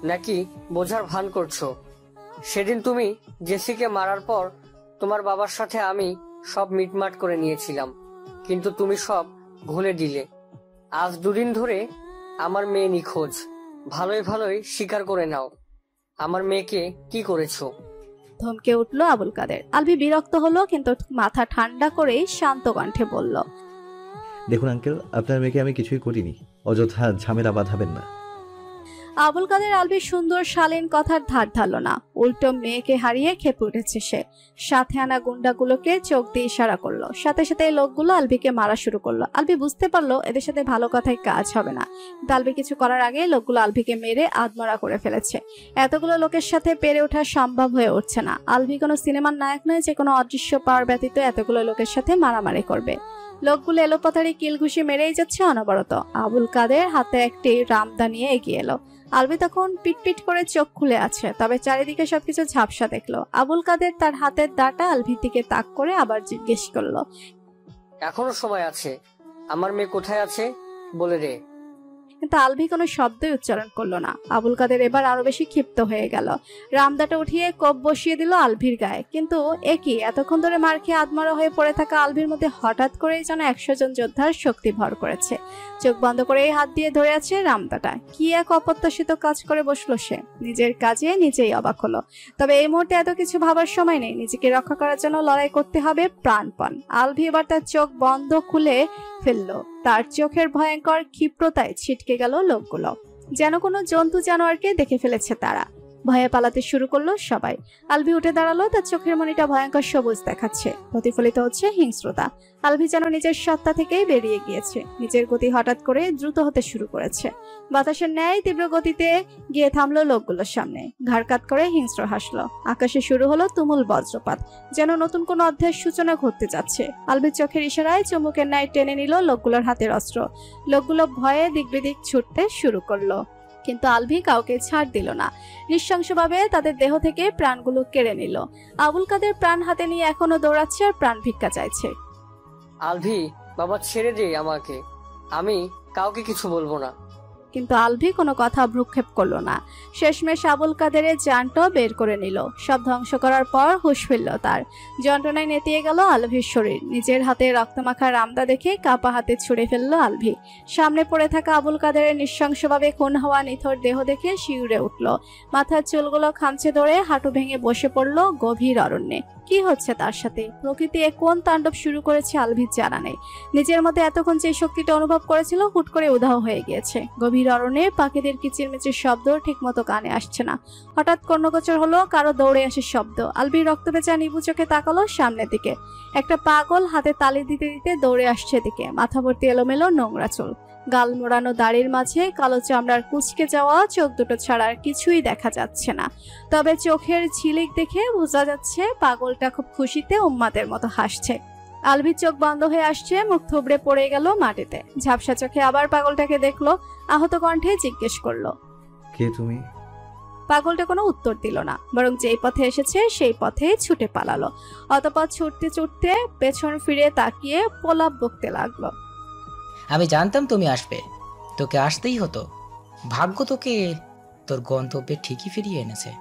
নাকি বোঝার ভান করছো? সেদিন তুমি জেসিকে মারার পর তোমার বাবার সাথে আমি সব মিটমাট করে নিয়েছিলাম, কিন্তু তুমি সব ভুলে দিলে। আজ 2 দিন ধরে আমার মেয়ে নিখোঁজ। ভালোই ভালোই স্বীকার করে নাও আমার মেয়েকে কি করেছো। ধমকে উঠলো আবুল কাদের। আলভি বিরক্ত হলো, কিন্তু মাথা ঠান্ডা করে শান্ত কণ্ঠে বলল, দেখুন আঙ্কেল, আপনার মেয়েকে আমি কিছুই করিনি, অযথা ঝামেলা বাঁধাবেন না। আবুল কাদের আলভির সুন্দর শালীন কথার ধার ধারলো না, উল্টো মেয়েকে হারিয়ে খেপে উঠেছে সে। সাথে আনা গুন্ডাগুলোকে চোখ দিয়ে ইশারা করলো। সাথে সাথে এই লোকগুলো আলভিকে মারা শুরু করলো। আলভি বুঝতে পারলো এদের সাথে ভালো কথায় কাজ হবে না, কিন্তু আলভি কিছু করার আগে লোকগুলো আলভিকে মেরে আধমরা করে ফেলেছে। এতগুলো লোকের সাথে পেরে ওঠা সম্ভব হয়ে উঠছে না। আলভি কোনো সিনেমার নায়ক নয় যে কোনো অদৃশ্য পাওয়ার ব্যতীত এতগুলো লোকের সাথে মারামারি করবে। লোকগুলো এলোপাতাড়ি কিল ঘুষি মেরেই যাচ্ছে অনবরত। আবুল কাদের হাতে একটি রামদা নিয়ে এগিয়ে এলো। আলভি তখন পিটপিট করে চোখ খুলে আছে, তবে চারিদিকে সবকিছু ঝাপসা দেখলো। আবুল কাদের তার হাতের দাটা আলভির দিকে তাক করে আবার জিজ্ঞেস করলো, এখনো সময় আছে, আমার মেয়ে কোথায় আছে বলে দে। কিন্তু আলভি কোনো শব্দই উচ্চারণ করলো না। আবুল কাদের এবার আরো বেশি ক্ষিপ্ত হয়ে গেল। রামদাটা উঠিয়ে কোপ বসিয়ে দিল আলভির গায়ে। কিন্তু একই এতক্ষণ ধরে মার খেয়ে আদমারা হয়ে পড়ে থাকা আলভির মধ্যে হঠাৎ করেই যেন 100 জন যোদ্ধার শক্তি ভর করেছে। চোখ বন্ধ করে হাত দিয়ে ধরে আছে রামদাটা। কি এক অপ্রত্যাশিত কাজ করে বসলো সে। নিজের কাজে নিজেই অবাক হলো। তবে এই মুহূর্তে এত কিছু ভাবার সময় নেই। নিজেকে রক্ষা করার জন্য লড়াই করতে হবে প্রাণপণ। আলভি এবার তার চোখ বন্ধ খুলে ফেললো। তার চোখের ভয়ঙ্কর ক্ষিপ্রতায় ছিটকে গেল লোকগুলো, যেন কোনো জন্তু জানোয়ারকে দেখে ফেলেছে তারা। ভয়ে পালাতে শুরু করলো সবাই। আলভি উঠে দাঁড়ালো, তার চোখের মনিটা ভয়ঙ্কর সবুজ দেখাচ্ছে, প্রতিফলিত হচ্ছে হিংস্রতা। আলভি যেন নিজের সত্তা থেকেই বেরিয়ে গিয়েছে, নিজের গতি হঠাৎ করে দ্রুত হতে শুরু করেছে। বাতাসের ন্যায় তীব্র গতিতে গিয়ে থামলো লোকগুলোর সামনে, ঘাড় কাত করে হিংস্র হাসলো। আকাশে শুরু হলো তুমুল বজ্রপাত, যেন নতুন কোনো অধ্যায়ের সূচনা ঘটতে যাচ্ছে। আলভির চোখের ইশারায় চুমুকের ন্যায় টেনে নিল লোকগুলোর হাতের অস্ত্র। লোকগুলো ভয়ে দিক বিদিক ছুটতে শুরু করলো, কিন্তু আলভি কাউকে ছাড় দিল না। নৃশংসভাবে তাদের দেহ থেকে প্রাণগুলো কেড়ে নিল। আবুল কাদের প্রাণ হাতে নিয়ে এখনো দৌড়াচ্ছে আর প্রাণ ভিক্ষা চাইছে। আলভি, বাবা ছেড়ে দে আমাকে, আমি কাউকে কিছু বলবো না। কিন্তু আলভি কোনো কথা ভ্রুক্ষেপ করলো না। শেষমেশ আবুল কাদেরের জানটাও বের করে নিল। সব ধ্বংস করার পর হুঁশ ফিরল তার। যন্ত্রণায় নেতিয়ে গেল আলভির শরীর। নিজের হাতে রক্তমাখা রামদা দেখে কাপা হাতে ছুঁড়ে ফেললো আলভি। সামনে পড়ে থাকা আবুল কাদেরের নৃশংসভাবে খুন হওয়া নিথর দেহ দেখে শিউরে উঠল। মাথার চুলগুলো খামচে ধরে হাঁটু ভেঙে বসে পড়ল গভীর অরণ্যে। কি হচ্ছে তার সাথে? প্রকৃতি কোন তাণ্ডব শুরু করেছে আলভির জানা নেই। নিজের মধ্যে এতক্ষণ যে শক্তিটা অনুভব করেছিল হুট করে উধাও হয়ে গিয়েছে। গভীর অরণ্যে পাখিদের কিচিরমিচির শব্দ ঠিকমতো কানে আসছে না। হঠাৎ কর্ণগোচর হলো কারো দৌড়ে আসে শব্দ। আলভির রক্তভেজা নিবু চোখে তাকালো সামনের দিকে। একটা পাগল হাতে তালি দিতে দিতে দৌড়ে আসছে এদিকে। মাথা ভর্তি এলোমেলো নোংরা চুল, গাল মোড়ানো দাড়ির মাঝে কালো চামড়ার কুচকে যাওয়া চোখ দুটো ছাড়া আর কিছুই দেখা যাচ্ছে না। তবে চোখের ঝিলিক দেখে বোঝা যাচ্ছে পাগলটা খুব খুশিতে উম্মাদের মতো হাসছে। আলভির চোখ বন্ধ হয়ে আসছে, মুখ থুবড়ে পড়ে গেল মাটিতে। ঝাপসা চোখে আবার পাগলটাকে দেখলো, আহত কণ্ঠে জিজ্ঞেস করলো, কে তুমি? পাগলটা কোনো উত্তর দিল না, বরং যেই পথে এসেছে সেই পথে ছুটে পালালো। অতঃপর ছুটতে ছুটতে পেছন ফিরে তাকিয়ে প্রলাপ বকতে লাগলো। আমি জানতাম তুমি আসবে, তোকে আসতেই হতো। ভাগ্য তোকে তোর গন্তব্যে ঠিকই ফিরিয়ে এনেছে।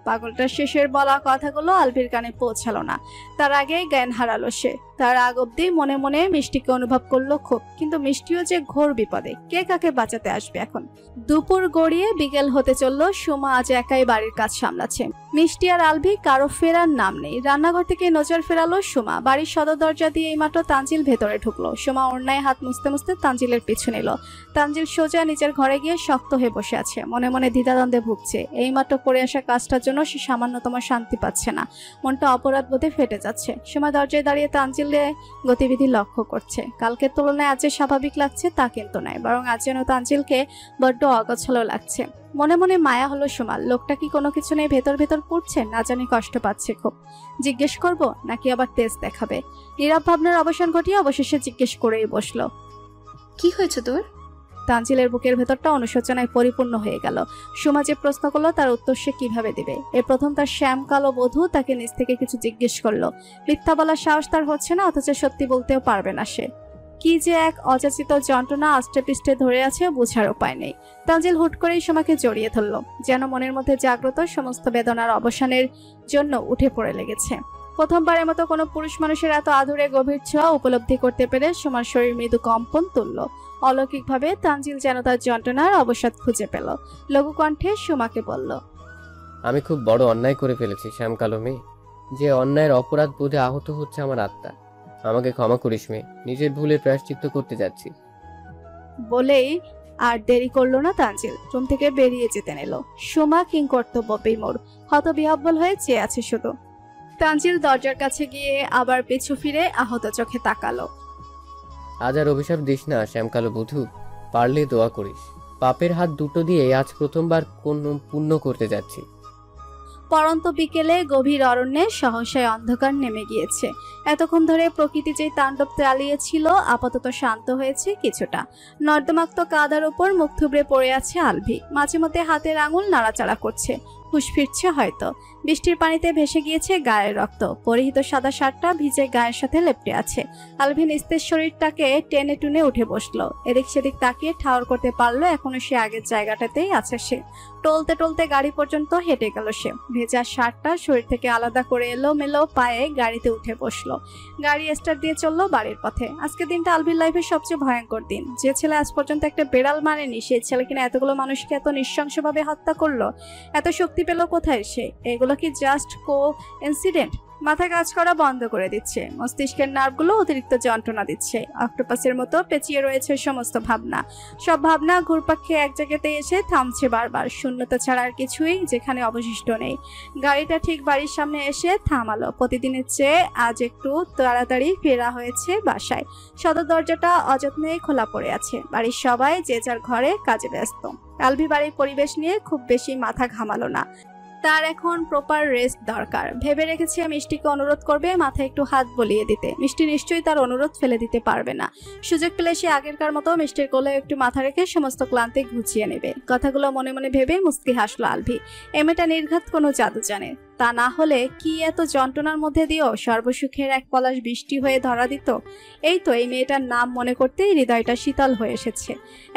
পাগলটার শেষের বলা কথাগুলো আলভির কানে পৌঁছালো না। তার আগেই জ্ঞান হারালো সে। তার আগ অব্দি মনে মনে মিষ্টিকে অনুভব করলো খুব, কিন্তু মিষ্টিও যে ঘোর বিপদে। কে কাকে বাঁচাতে আসবে এখন? দুপুর গড়িয়ে বিকেল হতে চললো। সুমা আজ একাই বাড়ির কাজ সামলাচ্ছে। মিষ্টি আর আলভি কারো ফেরার নাম নেই। রান্নাঘর থেকে নজর ফেরালো সুমা। বাড়ির সদর দরজা দিয়ে এইমাত্র তানজিল ভেতরে ঢুকলো। সুমা ওড়নায় হাত মুছতে মুছতে তানজিলের পিছু নিল। তানজিল সোজা নিজের ঘরে গিয়ে শক্ত হয়ে বসে আছে, মনে মনে দ্বিধাদ্বন্দ্বে ভুগছে। এইমাত্র করে আসা কাজটার জন্য সে সামান্যতম শান্তি পাচ্ছে না। মনটা অপরাধ বোধে ফেটে যাচ্ছে। সুমা দরজায় দাঁড়িয়ে তানজিলের গতিবিধি লক্ষ্য করছে। কালকের তুলনায় আজ যে স্বাভাবিক লাগছে তা কিন্তু নয়, বরং আজ যেন তানজিলকে বড্ড অগোছালো লাগছে। মনে মনে মায়া হলো সুমার। লোকটা কি কোনো কিছু নেই ভেতর ভেতর পড়ছে, না জানি কষ্ট পাচ্ছে খুব। জিজ্ঞেস করব নাকি আবার তেজ দেখাবে? নীরব ভাবনার অবসান ঘটিয়ে অবশেষে জিজ্ঞেস করেই বসলো, কি হয়েছে তোর? তানজিলের বুকের ভেতরটা অনুশোচনায় পরিপূর্ণ হয়ে গেল। সুমা যে প্রশ্ন করলো তার উত্তর সে কিভাবে দিবে? এর প্রথম তার শ্যাম কালো বধূ তাকে নিজ থেকে কিছু জিজ্ঞেস করলো। মিথ্যা বলার সাহস তার হচ্ছে না, অথচ সত্যি বলতেও পারবে না সে। কি যে এক অযাচিত যন্ত্রণা আষ্টে পৃষ্ঠে ধরে আছে বোঝার উপায় নেই। তানজিল হুট করেই সুমাকে জড়িয়ে ধরল, যেন মনের মধ্যে জাগ্রত সমস্ত বেদনার অবসানের জন্য উঠে পড়ে লেগেছে। প্রথমবারের মতো কোনো পুরুষ মানুষের এত আদুরে গভীর ছোঁয়া উপলব্ধি করতে পেরে সুমার শরীর মৃদু কম্পন তুলল। অলৌকিকভাবে তানজিল যেন তার যন্ত্রণার অবসাদ খুঁজে পেল। লঘু কণ্ঠে সুমাকে বলল, আমি খুব বড় অন্যায় করে ফেলেছি শ্যামকালো মেয়ে। যে অন্যায়ের অপরাধ বোধে আহত হচ্ছে আমার আত্মা। আমাকে ক্ষমা করিস মেয়ে, নিজের ভুলের প্রায়শ্চিত্ত করতে যাচ্ছি। বলেই আর দেরি করলো না তানজিল রুম থেকে বেরিয়ে যেতে নিল। সুমা কিংকর্তব্য বিমূঢ় হতবিহ্বল হয়ে চেয়ে আছে শুধু। তানজিল দরজার কাছে গিয়ে আবার পিছু ফিরে আহত চোখে তাকালো। আজ আর অভিশাপ দিস না শ্যামকালো বধূ, পারলে দোয়া করিস। পাপের হাত দুটো দিয়ে আজ প্রথমবার কোন পুণ্য করতে যাচ্ছি। পরন্ত বিকেলে গভীর অরণ্যে সহসায় অন্ধকার নেমে গিয়েছে। এতক্ষণ ধরে প্রকৃতি যেই তাণ্ডব চালিয়েছিল আপাতত শান্ত হয়েছে কিছুটা। নর্দমাক্ত কাদার উপর মুখ থুবড়ে পড়ে আছে আলভি। মাঝে মধ্যে হাতের আঙুল নাড়াচাড়া করছে, হুঁশ ফিরছে হয়তো। বৃষ্টির পানিতে ভেসে গিয়েছে গায়ের রক্ত। পরিহিত সাদা শার্টটা ভিজে গায়ের সাথে লেপ্টে আছে। আলভি নিস্তেজ শরীরটাকে টেনে টুনে উঠে বসলো। এদিক সেদিক তাকিয়ে ঠাউর করতে পারলো এখনো সে আগের জায়গাটাতেই আছে। সে টলতে টলতে গাড়ি পর্যন্ত হেঁটে গেল। সে ভেজা শার্টটা শরীর থেকে আলাদা করে এলোমেলো পায়ে গাড়িতে উঠে বসলো। গাড়ি স্টার্ট দিয়ে চললো বাড়ির পথে। আজকে দিনটা আলভির লাইফের সবচেয়ে ভয়ঙ্কর দিন। যে ছেলে আজ পর্যন্ত একটা বেড়াল মানেনি, সেই ছেলে কিনা এতগুলো মানুষকে এত নৃশংসভাবে হত্যা করলো। এত শক্তি পেল কোথায় সে? এগুলো কি জাস্ট কো ইনসিডেন্ট? মাথা কাজ করা বন্ধ করে দিচ্ছে, মস্তিষ্কের নার্ভগুলো অতিরিক্ত যন্ত্রণা দিচ্ছে। অক্টোপাসের মতো পেঁচিয়ে রয়েছে সমস্ত ভাবনা। সব ভাবনা ঘুরপাক খেয়ে এক জায়গাতে এসে থামছে বারবার, শূন্যতা ছাড়া আর কিছুই যেখানে অবশিষ্ট নেই। গাড়িটা ঠিক বাড়ির সামনে এসে থামালো। প্রতিদিনের চেয়ে আজ একটু তাড়াতাড়ি ফেরা হয়েছে বাসায়। সদর দরজাটা অযত্নে খোলা পড়ে আছে। বাড়ির সবাই যে যার ঘরে কাজে ব্যস্ত। আলভি বাড়ির পরিবেশ নিয়ে খুব বেশি মাথা ঘামালো না। তার এখন প্রপার রেস্ট দরকার। ভেবে রেখেছে মিষ্টিকে অনুরোধ করবে মাথায় একটু হাত বলিয়ে দিতে। মিষ্টি নিশ্চয়ই তার অনুরোধ ফেলে দিতে পারবে না। সুযোগ পেলে সে আগেরকার মতো মিষ্টির কোলে একটু মাথা রেখে সমস্ত ক্লান্তি ঘুচিয়ে নেবে। কথাগুলো মনে মনে ভেবে মুস্কি হাসলো আলভি। এ মেয়েটা নির্ঘাত কোনো জাদু জানে। তা না হলে কি এত যন্ত্রণার মধ্যে দিয়েও সর্বসুখের এক পলাশ বৃষ্টি হয়ে ধরা দিত। এই তো এই মেয়েটার নাম মনে করতেই হৃদয়টা শীতল হয়ে এসেছে।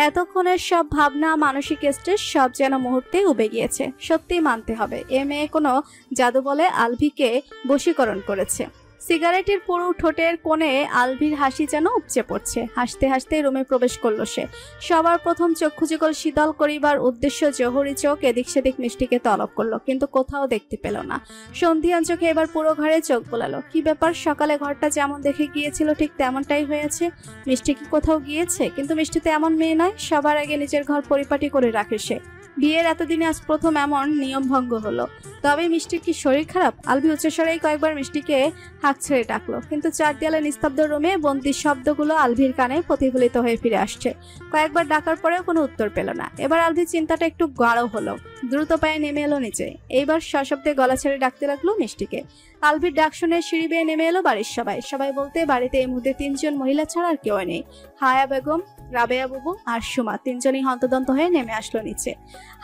এতক্ষণের সব ভাবনা, মানসিক স্ট্রেস সব যেন মুহূর্তে উবে গিয়েছে। সত্যি মানতে হবে, এ মেয়ে কোনো জাদু বলে আলভিকে বশীকরণ করেছে। সিগারেটের পুরো ঠোঁটের কোণে আলভির হাসি যেন উপচে পড়ছে। হাসতে হাসতে রুমে প্রবেশ করলো সে। সবার প্রথম চক্ষুযুগল শীতল করিবার উদ্দেশ্য জহুরি চোখ এদিক সেদিক মিষ্টিকে তলব করলো, কিন্তু কোথাও দেখতে পেল না। সন্ধিয়ান চোখে এবার পুরো ঘরে চোখ বোলালো। কি ব্যাপার, সকালে ঘরটা যেমন দেখে গিয়েছিল ঠিক তেমনটাই হয়েছে। মিষ্টি কি কোথাও গিয়েছে? কিন্তু মিষ্টি তো এমন মেয়ে নয়, সবার আগে নিজের ঘর পরিপাটি করে রাখে সে। বিয়ের এতদিনে আজ প্রথম এমন নিয়ম ভঙ্গ হলো। তবে মিষ্টির কি শরীর খারাপ? আলভি উচ্চস্বরেই কয়েকবার মিষ্টিকে হাঁক ছেড়ে ডাকলো, কিন্তু চার দেয়ালে নিস্তব্ধ রুমে বন্দির শব্দগুলো আলভির কানে প্রতিফলিত হয়ে ফিরে আসছে। কয়েকবার ডাকার পরেও কোনো উত্তর পেল না। এবার আলভির চিন্তাটা একটু গাঢ় হলো। দ্রুত পায়ে নেমে এলো নিচে। এইবার সশব্দে গলা ছেড়ে ডাকতে লাগলো মিষ্টিকে। আলভির ডাক শুনে সিঁড়ি বেয়ে নেমে এলো বাড়ির সবাই। সবাই বলতে বাড়িতে এই মুহূর্তে 3 জন মহিলা ছাড়া আর কেউ নেই। হায়া বেগম, রাবেয়া বুবু আর সুমা, 3 জনই হন্তদন্ত হয়ে নেমে আসলো নিচে।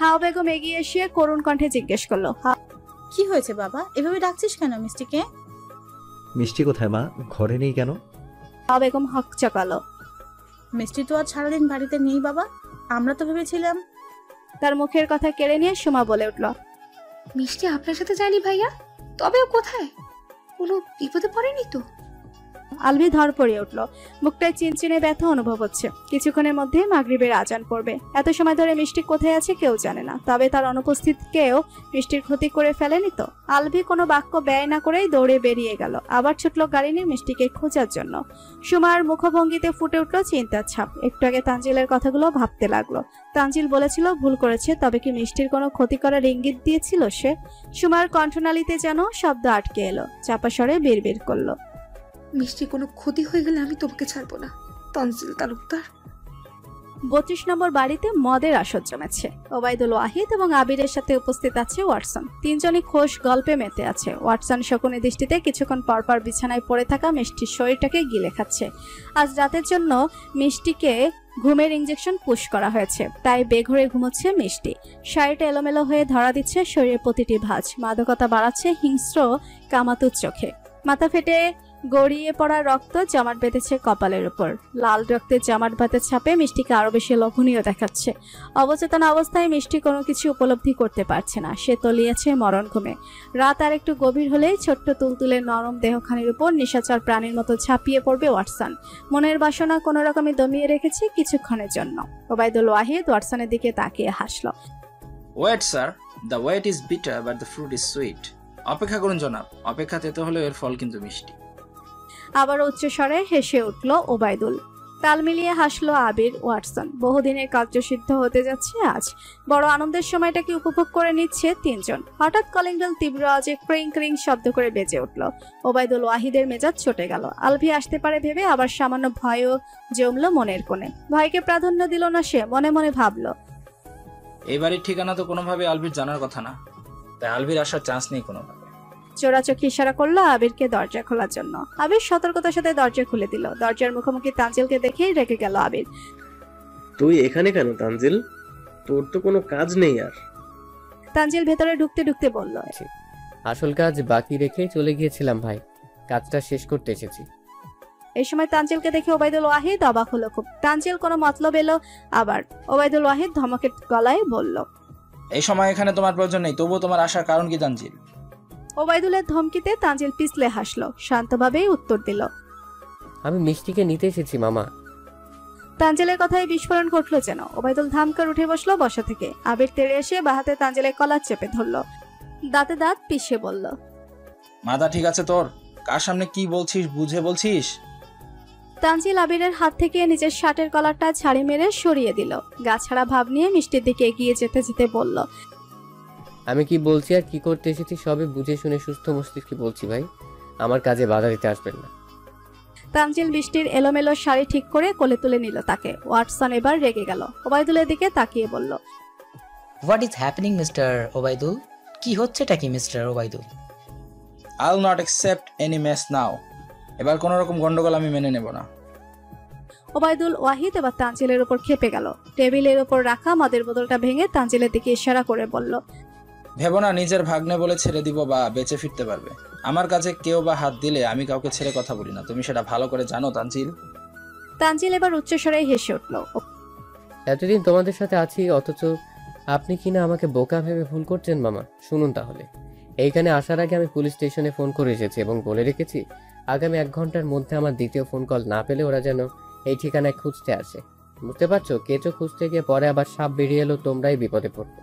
হাওয়া বেগম এগিয়ে এসে করুণ কণ্ঠে জিজ্ঞেস করলো, কি হয়েছে বাবা, এভাবে ডাকছিস কেন মিষ্টিকে? মিষ্টি কোথায় মা? ঘরে নেই কেন? হাওয়া বেগম হক চকালো। মিষ্টি তো আজ সারাদিন বাড়িতে নেই বাবা, আমরা তো ভেবেছিলাম। তার মুখের কথা কেড়ে নিয়ে সুমা বলে উঠল, মিষ্টি আপনার সাথে যায়নি ভাইয়া? তবে ও কোথায়? কোনো বিপদে পড়েনি তো? আলভি ধর পড়িয়ে উঠল। মুখটায় চিনচিনে ব্যথা অনুভব হচ্ছে। কিছুক্ষণের মধ্যে মাগরিবের আজান পড়বে। এত সময় ধরে মিষ্টি কোথায় আছে কেউ জানে না। তবে তার অনুপস্থিতিকেও মিষ্টির ক্ষতি করে ফেলেনি তো? আলভি কোনো বাক্য ব্যয় না করেই দৌড়ে বেরিয়ে গেল। আবার ছুটল গাড়ি নিয়ে মিষ্টিকে খোঁজার জন্য। সুমার মুখভঙ্গিতে ফুটে উঠল চিন্তার ছাপ। একটু আগে তানজিলের কথাগুলো ভাবতে লাগলো। তানজিল বলেছিল ভুল করেছে, তবে কি মিষ্টির কোনো ক্ষতি করার ইঙ্গিত দিয়েছিল সে? সুমার কণ্ঠনালীতে যেন শব্দ আটকে এলো। চাপা স্বরে বিড়বিড় করলো, মিষ্টি কোনো ক্ষতি হয়ে গেলে আমি তোমাকে ছাড়বো না, তানজিল তালুকদার। 32 নম্বর বাড়িতে মদের আসর জমেছে। ওবায়দুল ওয়াহিদ এবং আবিরের সাথে উপস্থিত আছে ওয়াটসন। 3 জনই খোশ গল্পে মেতে আছে। ওয়াটসন শকুনি দৃষ্টিতে কিছুক্ষণ পরপর বিছানায় পড়ে থাকা মিষ্টির শরীরটাকে গিলে খাচ্ছে। আজ রাতের জন্য মিষ্টিকে ঘুমের ইনজেকশন পুশ করা হয়েছে, তাই বেঘরে ঘুমোচ্ছে মিষ্টি। শাড়িটা এলোমেলো হয়ে ধরা দিচ্ছে শরীরের প্রতিটি ভাঁজ। মাদকতা বাড়াচ্ছে হিংস্র কামাতুর চোখে। মাথা ফেটে গড়িয়ে পড়া রক্ত জমাট বেঁধেছে কপালের উপর। লাল রক্তের জমাট বাঁধা ছাপে মিষ্টিকে আরো বেশি লোভনীয় দেখাচ্ছে। অবচেতন অবস্থায় মিষ্টি কোনো কিছু উপলব্ধি করতে পারছে না। সে তলিয়েছে মরণ ঘুমে। রাত আর একটু গভীর হলেই ছোট্ট তুলতুলে নরম দেহখানির উপর নিশাচর প্রাণীর মতো ঝাঁপিয়ে পড়বে ওয়াটসন। মনের বাসনা কোনো রকমে দমিয়ে রেখেছে কিছুক্ষণের জন্য। ওবায়দুল ওয়াহিদ ওয়াটসনের দিকে তাকিয়ে হাসলো। Wait sir, the wait is bitter but the fruit is sweet. অপেক্ষা করুন জনাব, অপেক্ষা তেতো হলেও এর ফল কিন্তু মিষ্টি। আবার উচ্চ স্বরে হেসে উঠল ওবায়দুল। তাল মিলিয়ে হাসলো আবির, ওয়াটসন। বহুদিনের কার্যসিদ্ধ হতে যাচ্ছে আজ। বড় আনন্দের সময়টাকে উপভোগ করে নিচ্ছে 3 জন। হঠাৎ কলিং বেল তীব্র আওয়াজে ক্রিং ক্রিং শব্দ করে বেজে উঠল। ওবায়দুল ওয়াহিদের মেজাজ চটে গেল। আলভি আসতে পারে ভেবে আবার সামান্য ভয়ও জমলো মনের কোণে। ভয়কে প্রাধান্য দিল না সে, মনে মনে ভাবলো, এই বাড়ির ঠিকানা তো কোনোভাবে আলভির জানার কথা না, তাই আলভির আসার চান্স নেই কোনোভাবে। চোরাচোখে ইশারা করলো আবিরকে দরজা খোলার জন্য। আবির সতর্কতার সাথে দরজা খুলে দিল। দরজার মুখোমুখি তানজিলকে দেখেই রেগে গেল আবির। তুই এখানে কেন তানজিল? তোর তো কোনো কাজ নেই আর। তানজিল ভেতরে ঢুকতে ঢুকতে বলল, আসল কাজ বাকি রেখে চলে গিয়েছিলাম ভাই, কাজটা শেষ করতে এসেছি। এই সময় তানজিলকে দেখে ওবায়দুল ওয়াহিদ অবাক হলো খুব। তানজিল কোনো মতলব এলো আবার? ওবায়দুল ওয়াহিদ ধমকের গলায় বলল, এই সময় এখানে তোমার প্রয়োজন নেই, তবুও তোমার আসার কারণ কি তানজিল? ওবায়দুলের ধমকিতে তানজিল পিছলে হাসলো। শান্তভাবেই উত্তর দিল, আমি মিষ্টিকে নিতে এসেছি মামা। তানজিলের কথায় বিস্ফোরণ ঘটলো যেন। ওবায়দুল ধামকার উঠে বসলো বসা থেকে। আবির তেড়ে এসে বাহাতে তানজিলের কলার চেপে ধরলো। দাঁতে দাঁত পিষে বলল, মাথা ঠিক আছে তোর? কার সামনে কি বলছিস বুঝে বলছিস? তানজিল আবিরের হাত থেকে নিজের শার্টের কলারটা ছাড়ি মেরে সরিয়ে দিল। গাছাড়া ভাব নিয়ে মিষ্টির দিকে এগিয়ে যেতে যেতে বলল, আমি কি বলছি আর কি করতে এসেছি সবই বুঝে শুনে সুস্থ মস্তিষ্কে বলছি ভাই, আমার কাজে বাধা দিতে আসবেন না। তানজিল বৃষ্টির এলোমেলো শাড়ি ঠিক করে কোলে তুলে নিল তাকে। ওয়াটসন এবার রেগে গেল, ওবায়দুলের দিকে তাকিয়ে বলল, what is happening mister Obaidul? কি হচ্ছেটা কি mister Obaidul? I will not accept any mess now. এবার কোনো রকম গন্ডগোল আমি মেনে নেব না। ওবায়দুল ওয়াহিদ এবার তানজিলের উপর খেপে গেল। টেবিলের উপর রাখা মদের বোতলটা ভেঙে তানজিলের দিকে ইশারা করে বলল, ভেবো না নিজের ভাগ্নে বলে ছেড়ে দিব বা বেঁচে ফিরতে পারবে। আমার কাছে কেউ বা হাত দিলে আমি কাউকে ছেড়ে কথা বলি না, তুমি সেটা ভালো করে জানো তানজিল। তানজিল এবার উচ্চস্বরে হেসে উঠল। এতদিন তোমাদের সাথে আছি অথচ আপনি কিনা আমাকে বোকা ভেবে ভুল করছেন মামা। শুনুন তাহলে, এইখানে আসার আগে আমি পুলিশ স্টেশনে ফোন করে এসেছি এবং বলে রেখেছি আগামী 1 ঘন্টার মধ্যে আমার দ্বিতীয় ফোন কল না পেলে ওরা যেন এই ঠিকানায় খুঁজতে আসে। বুঝতে পারছো? কেঁচো খুঁজতে গিয়ে পরে আবার সাপ বেরিয়ে এলো, তোমরাই বিপদে পড়বে।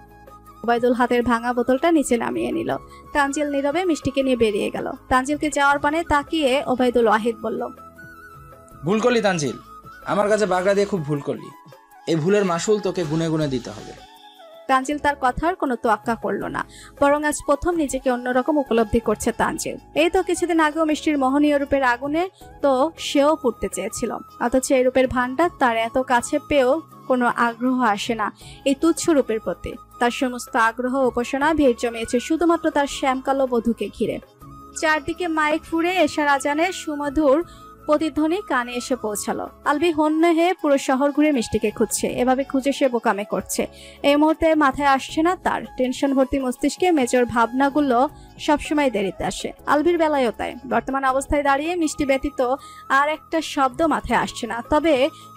ওবায়দুল হাতের ভাঙা বোতলটা নিচে নামিয়ে নিল। তানজিল নীরবে মিষ্টিকে নিয়ে বেরিয়ে গেল। তানজিলকে যাওয়ার পানে তাকিয়ে ওবায়দুল ওয়াহিদ বলল, ভুল করলি তানজিল, আমার কাছে বাগড়া দিয়ে খুব ভুল করলি। এই ভুলের মাসুল তোকে গুনে গুনে দিতে হবে। তানজিল তার কথার কোনো তোয়াক্কা করলো না, বরং আজ প্রথম নিজেকে অন্যরকম উপলব্ধি করছে তানজিল। এই তো কিছুদিন আগেও মিষ্টির মোহনীয় রূপের আগুনে তো সেও পুড়তে চেয়েছিল, অথচ এই রূপের ভান্ডার তার এত কাছে পেয়েও কোনো আগ্রহ আসে না এই তুচ্ছ রূপের প্রতি। তার সমস্ত আগ্রহ উপাসনা ভিড় জমিয়েছে শুধুমাত্র তার শ্যামকালো বধূকে ঘিরে। চারদিকে মাইক ফুঁড়ে এশার আজানের সুমধুর প্রতিধ্বনি কানে এসে পৌঁছালো। আলভি হন্যে হয়ে পুরো শহর ঘুরে মিষ্টিকে খুঁজছে। এভাবে খুঁজে সে বোকামে করছে। এই মুহূর্তে মাথায় আসছে না তার। টেনশন ভর্তি মস্তিষ্কে মেজর ভাবনাগুলো সবসময় দেরিতে আসে। আলভির বেলায়ও তাই। বর্তমান অবস্থায় দাঁড়িয়ে মিষ্টি ব্যতীত আর একটা শব্দ মাথায় আসছে না। তবে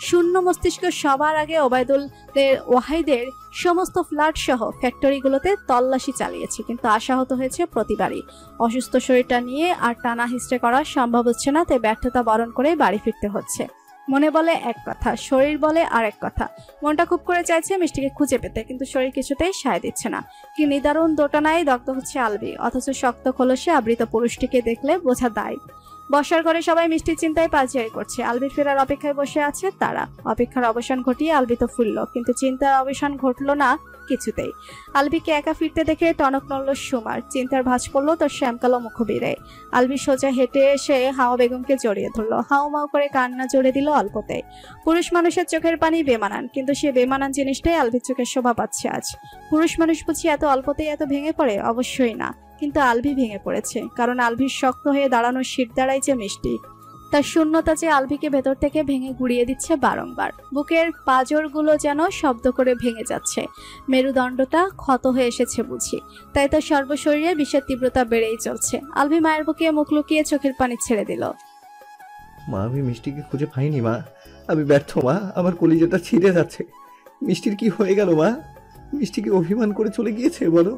শূন্য মস্তিষ্ক সবার আগে ওবায়দুলের ওয়াহিদের সমস্ত ফ্ল্যাট সহ ফ্যাক্টরিগুলোতে তল্লাশি চালিয়েছে, কিন্তু আশাহত হয়েছে প্রতিবারই। অসুস্থ শরীরটা নিয়ে আর টানা হিস্ট্রে করা সম্ভব হচ্ছে না, তাই ব্যর্থতা বরণ করে বাড়ি ফিরতে হচ্ছে। মনে বলে এক কথা, শরীর বলে আরেক কথা। মনটা খুব করে চাইছে মিষ্টিকে খুঁজে পেতে, কিন্তু শরীর কিছুতেই সায় দিচ্ছে না। কি নিদারুণ দোটানায় দগ্ধ হচ্ছে আলভি, অথচ শক্ত খোলসে আবৃত পুরুষটিকে দেখলে বোঝা দায়। বসার ঘরে সবাই মিষ্টির চিন্তায় পালচারি করছে। আলভির ফেরার অপেক্ষায় বসে আছে তারা। অপেক্ষার অবসান ঘটিয়ে আলভি তো ফিরল, কিন্তু চিন্তার অবসান ঘটলো না কিছুতেই। আলভিকে একা ফিরতে দেখে টনক নড়ল সুমার। চিন্তার ভাঁজ পড়লো তার শ্যামকালো মুখবিরে। আলভি সোজা হেঁটে এসে হাওয়া বেগমকে জড়িয়ে ধরলো। হাও মাও করে কান্না জড়ে দিল অল্পতে। পুরুষ মানুষের চোখের পানি বেমানান, কিন্তু সে বেমানান জিনিসটাই আলভির চোখের শোভা পাচ্ছে আজ। পুরুষ মানুষ বুঝি এত অল্পতেই এত ভেঙে পড়ে? অবশ্যই না, কিন্তু আলভি ভেঙে পড়েছে, কারণ আলভির শক্ত হয়ে দাঁড়ানোর শির দাঁড়াইছে মিষ্টি। তার শূন্যতা যে আলভিকে ভেতর থেকে ভেঙে গুড়িয়ে দিচ্ছে বারংবার। বুকের পাঁজরগুলো যেন শব্দ করে ভেঙে যাচ্ছে। মেরুদণ্ডটা ক্ষত হয়ে এসেছে বুঝি, তাই তার সর্বশরীরে বিষের তীব্রতা বেড়েই চলছে। আলভি মায়ের বুকে মুখ লুকিয়ে চোখের পানি ছেড়ে দিল। মা, আমি মিষ্টিকে খুঁজে পাইনি মা, আমি ব্যর্থ মা, আমার কলিজাটা ছিঁড়ে যাচ্ছে। মিষ্টির কি হয়ে গেল মা? মিষ্টিকে অভিমান করে চলে গিয়েছে বলো?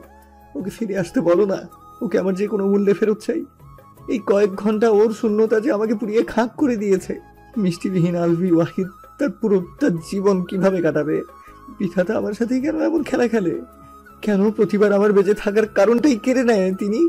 ওকে ফিরে আসতে বলো না, ওকে আমার যে কোনো মূল্যে ফেরত চাই। এই কয়েক ঘন্টা ওর শূন্যতা যে আমাকে পুড়িয়ে খাক করে দিয়েছে। মিষ্টিবিহীন আলভি ওয়াহিদ তার জীবন কিভাবে কাটাবে? বিধাতা আমার সাথে কেন এমন খেলা খেলে? কেন প্রতিবার আমার বেঁচে থাকার কারণটাই কেড়ে নেয় তিনি?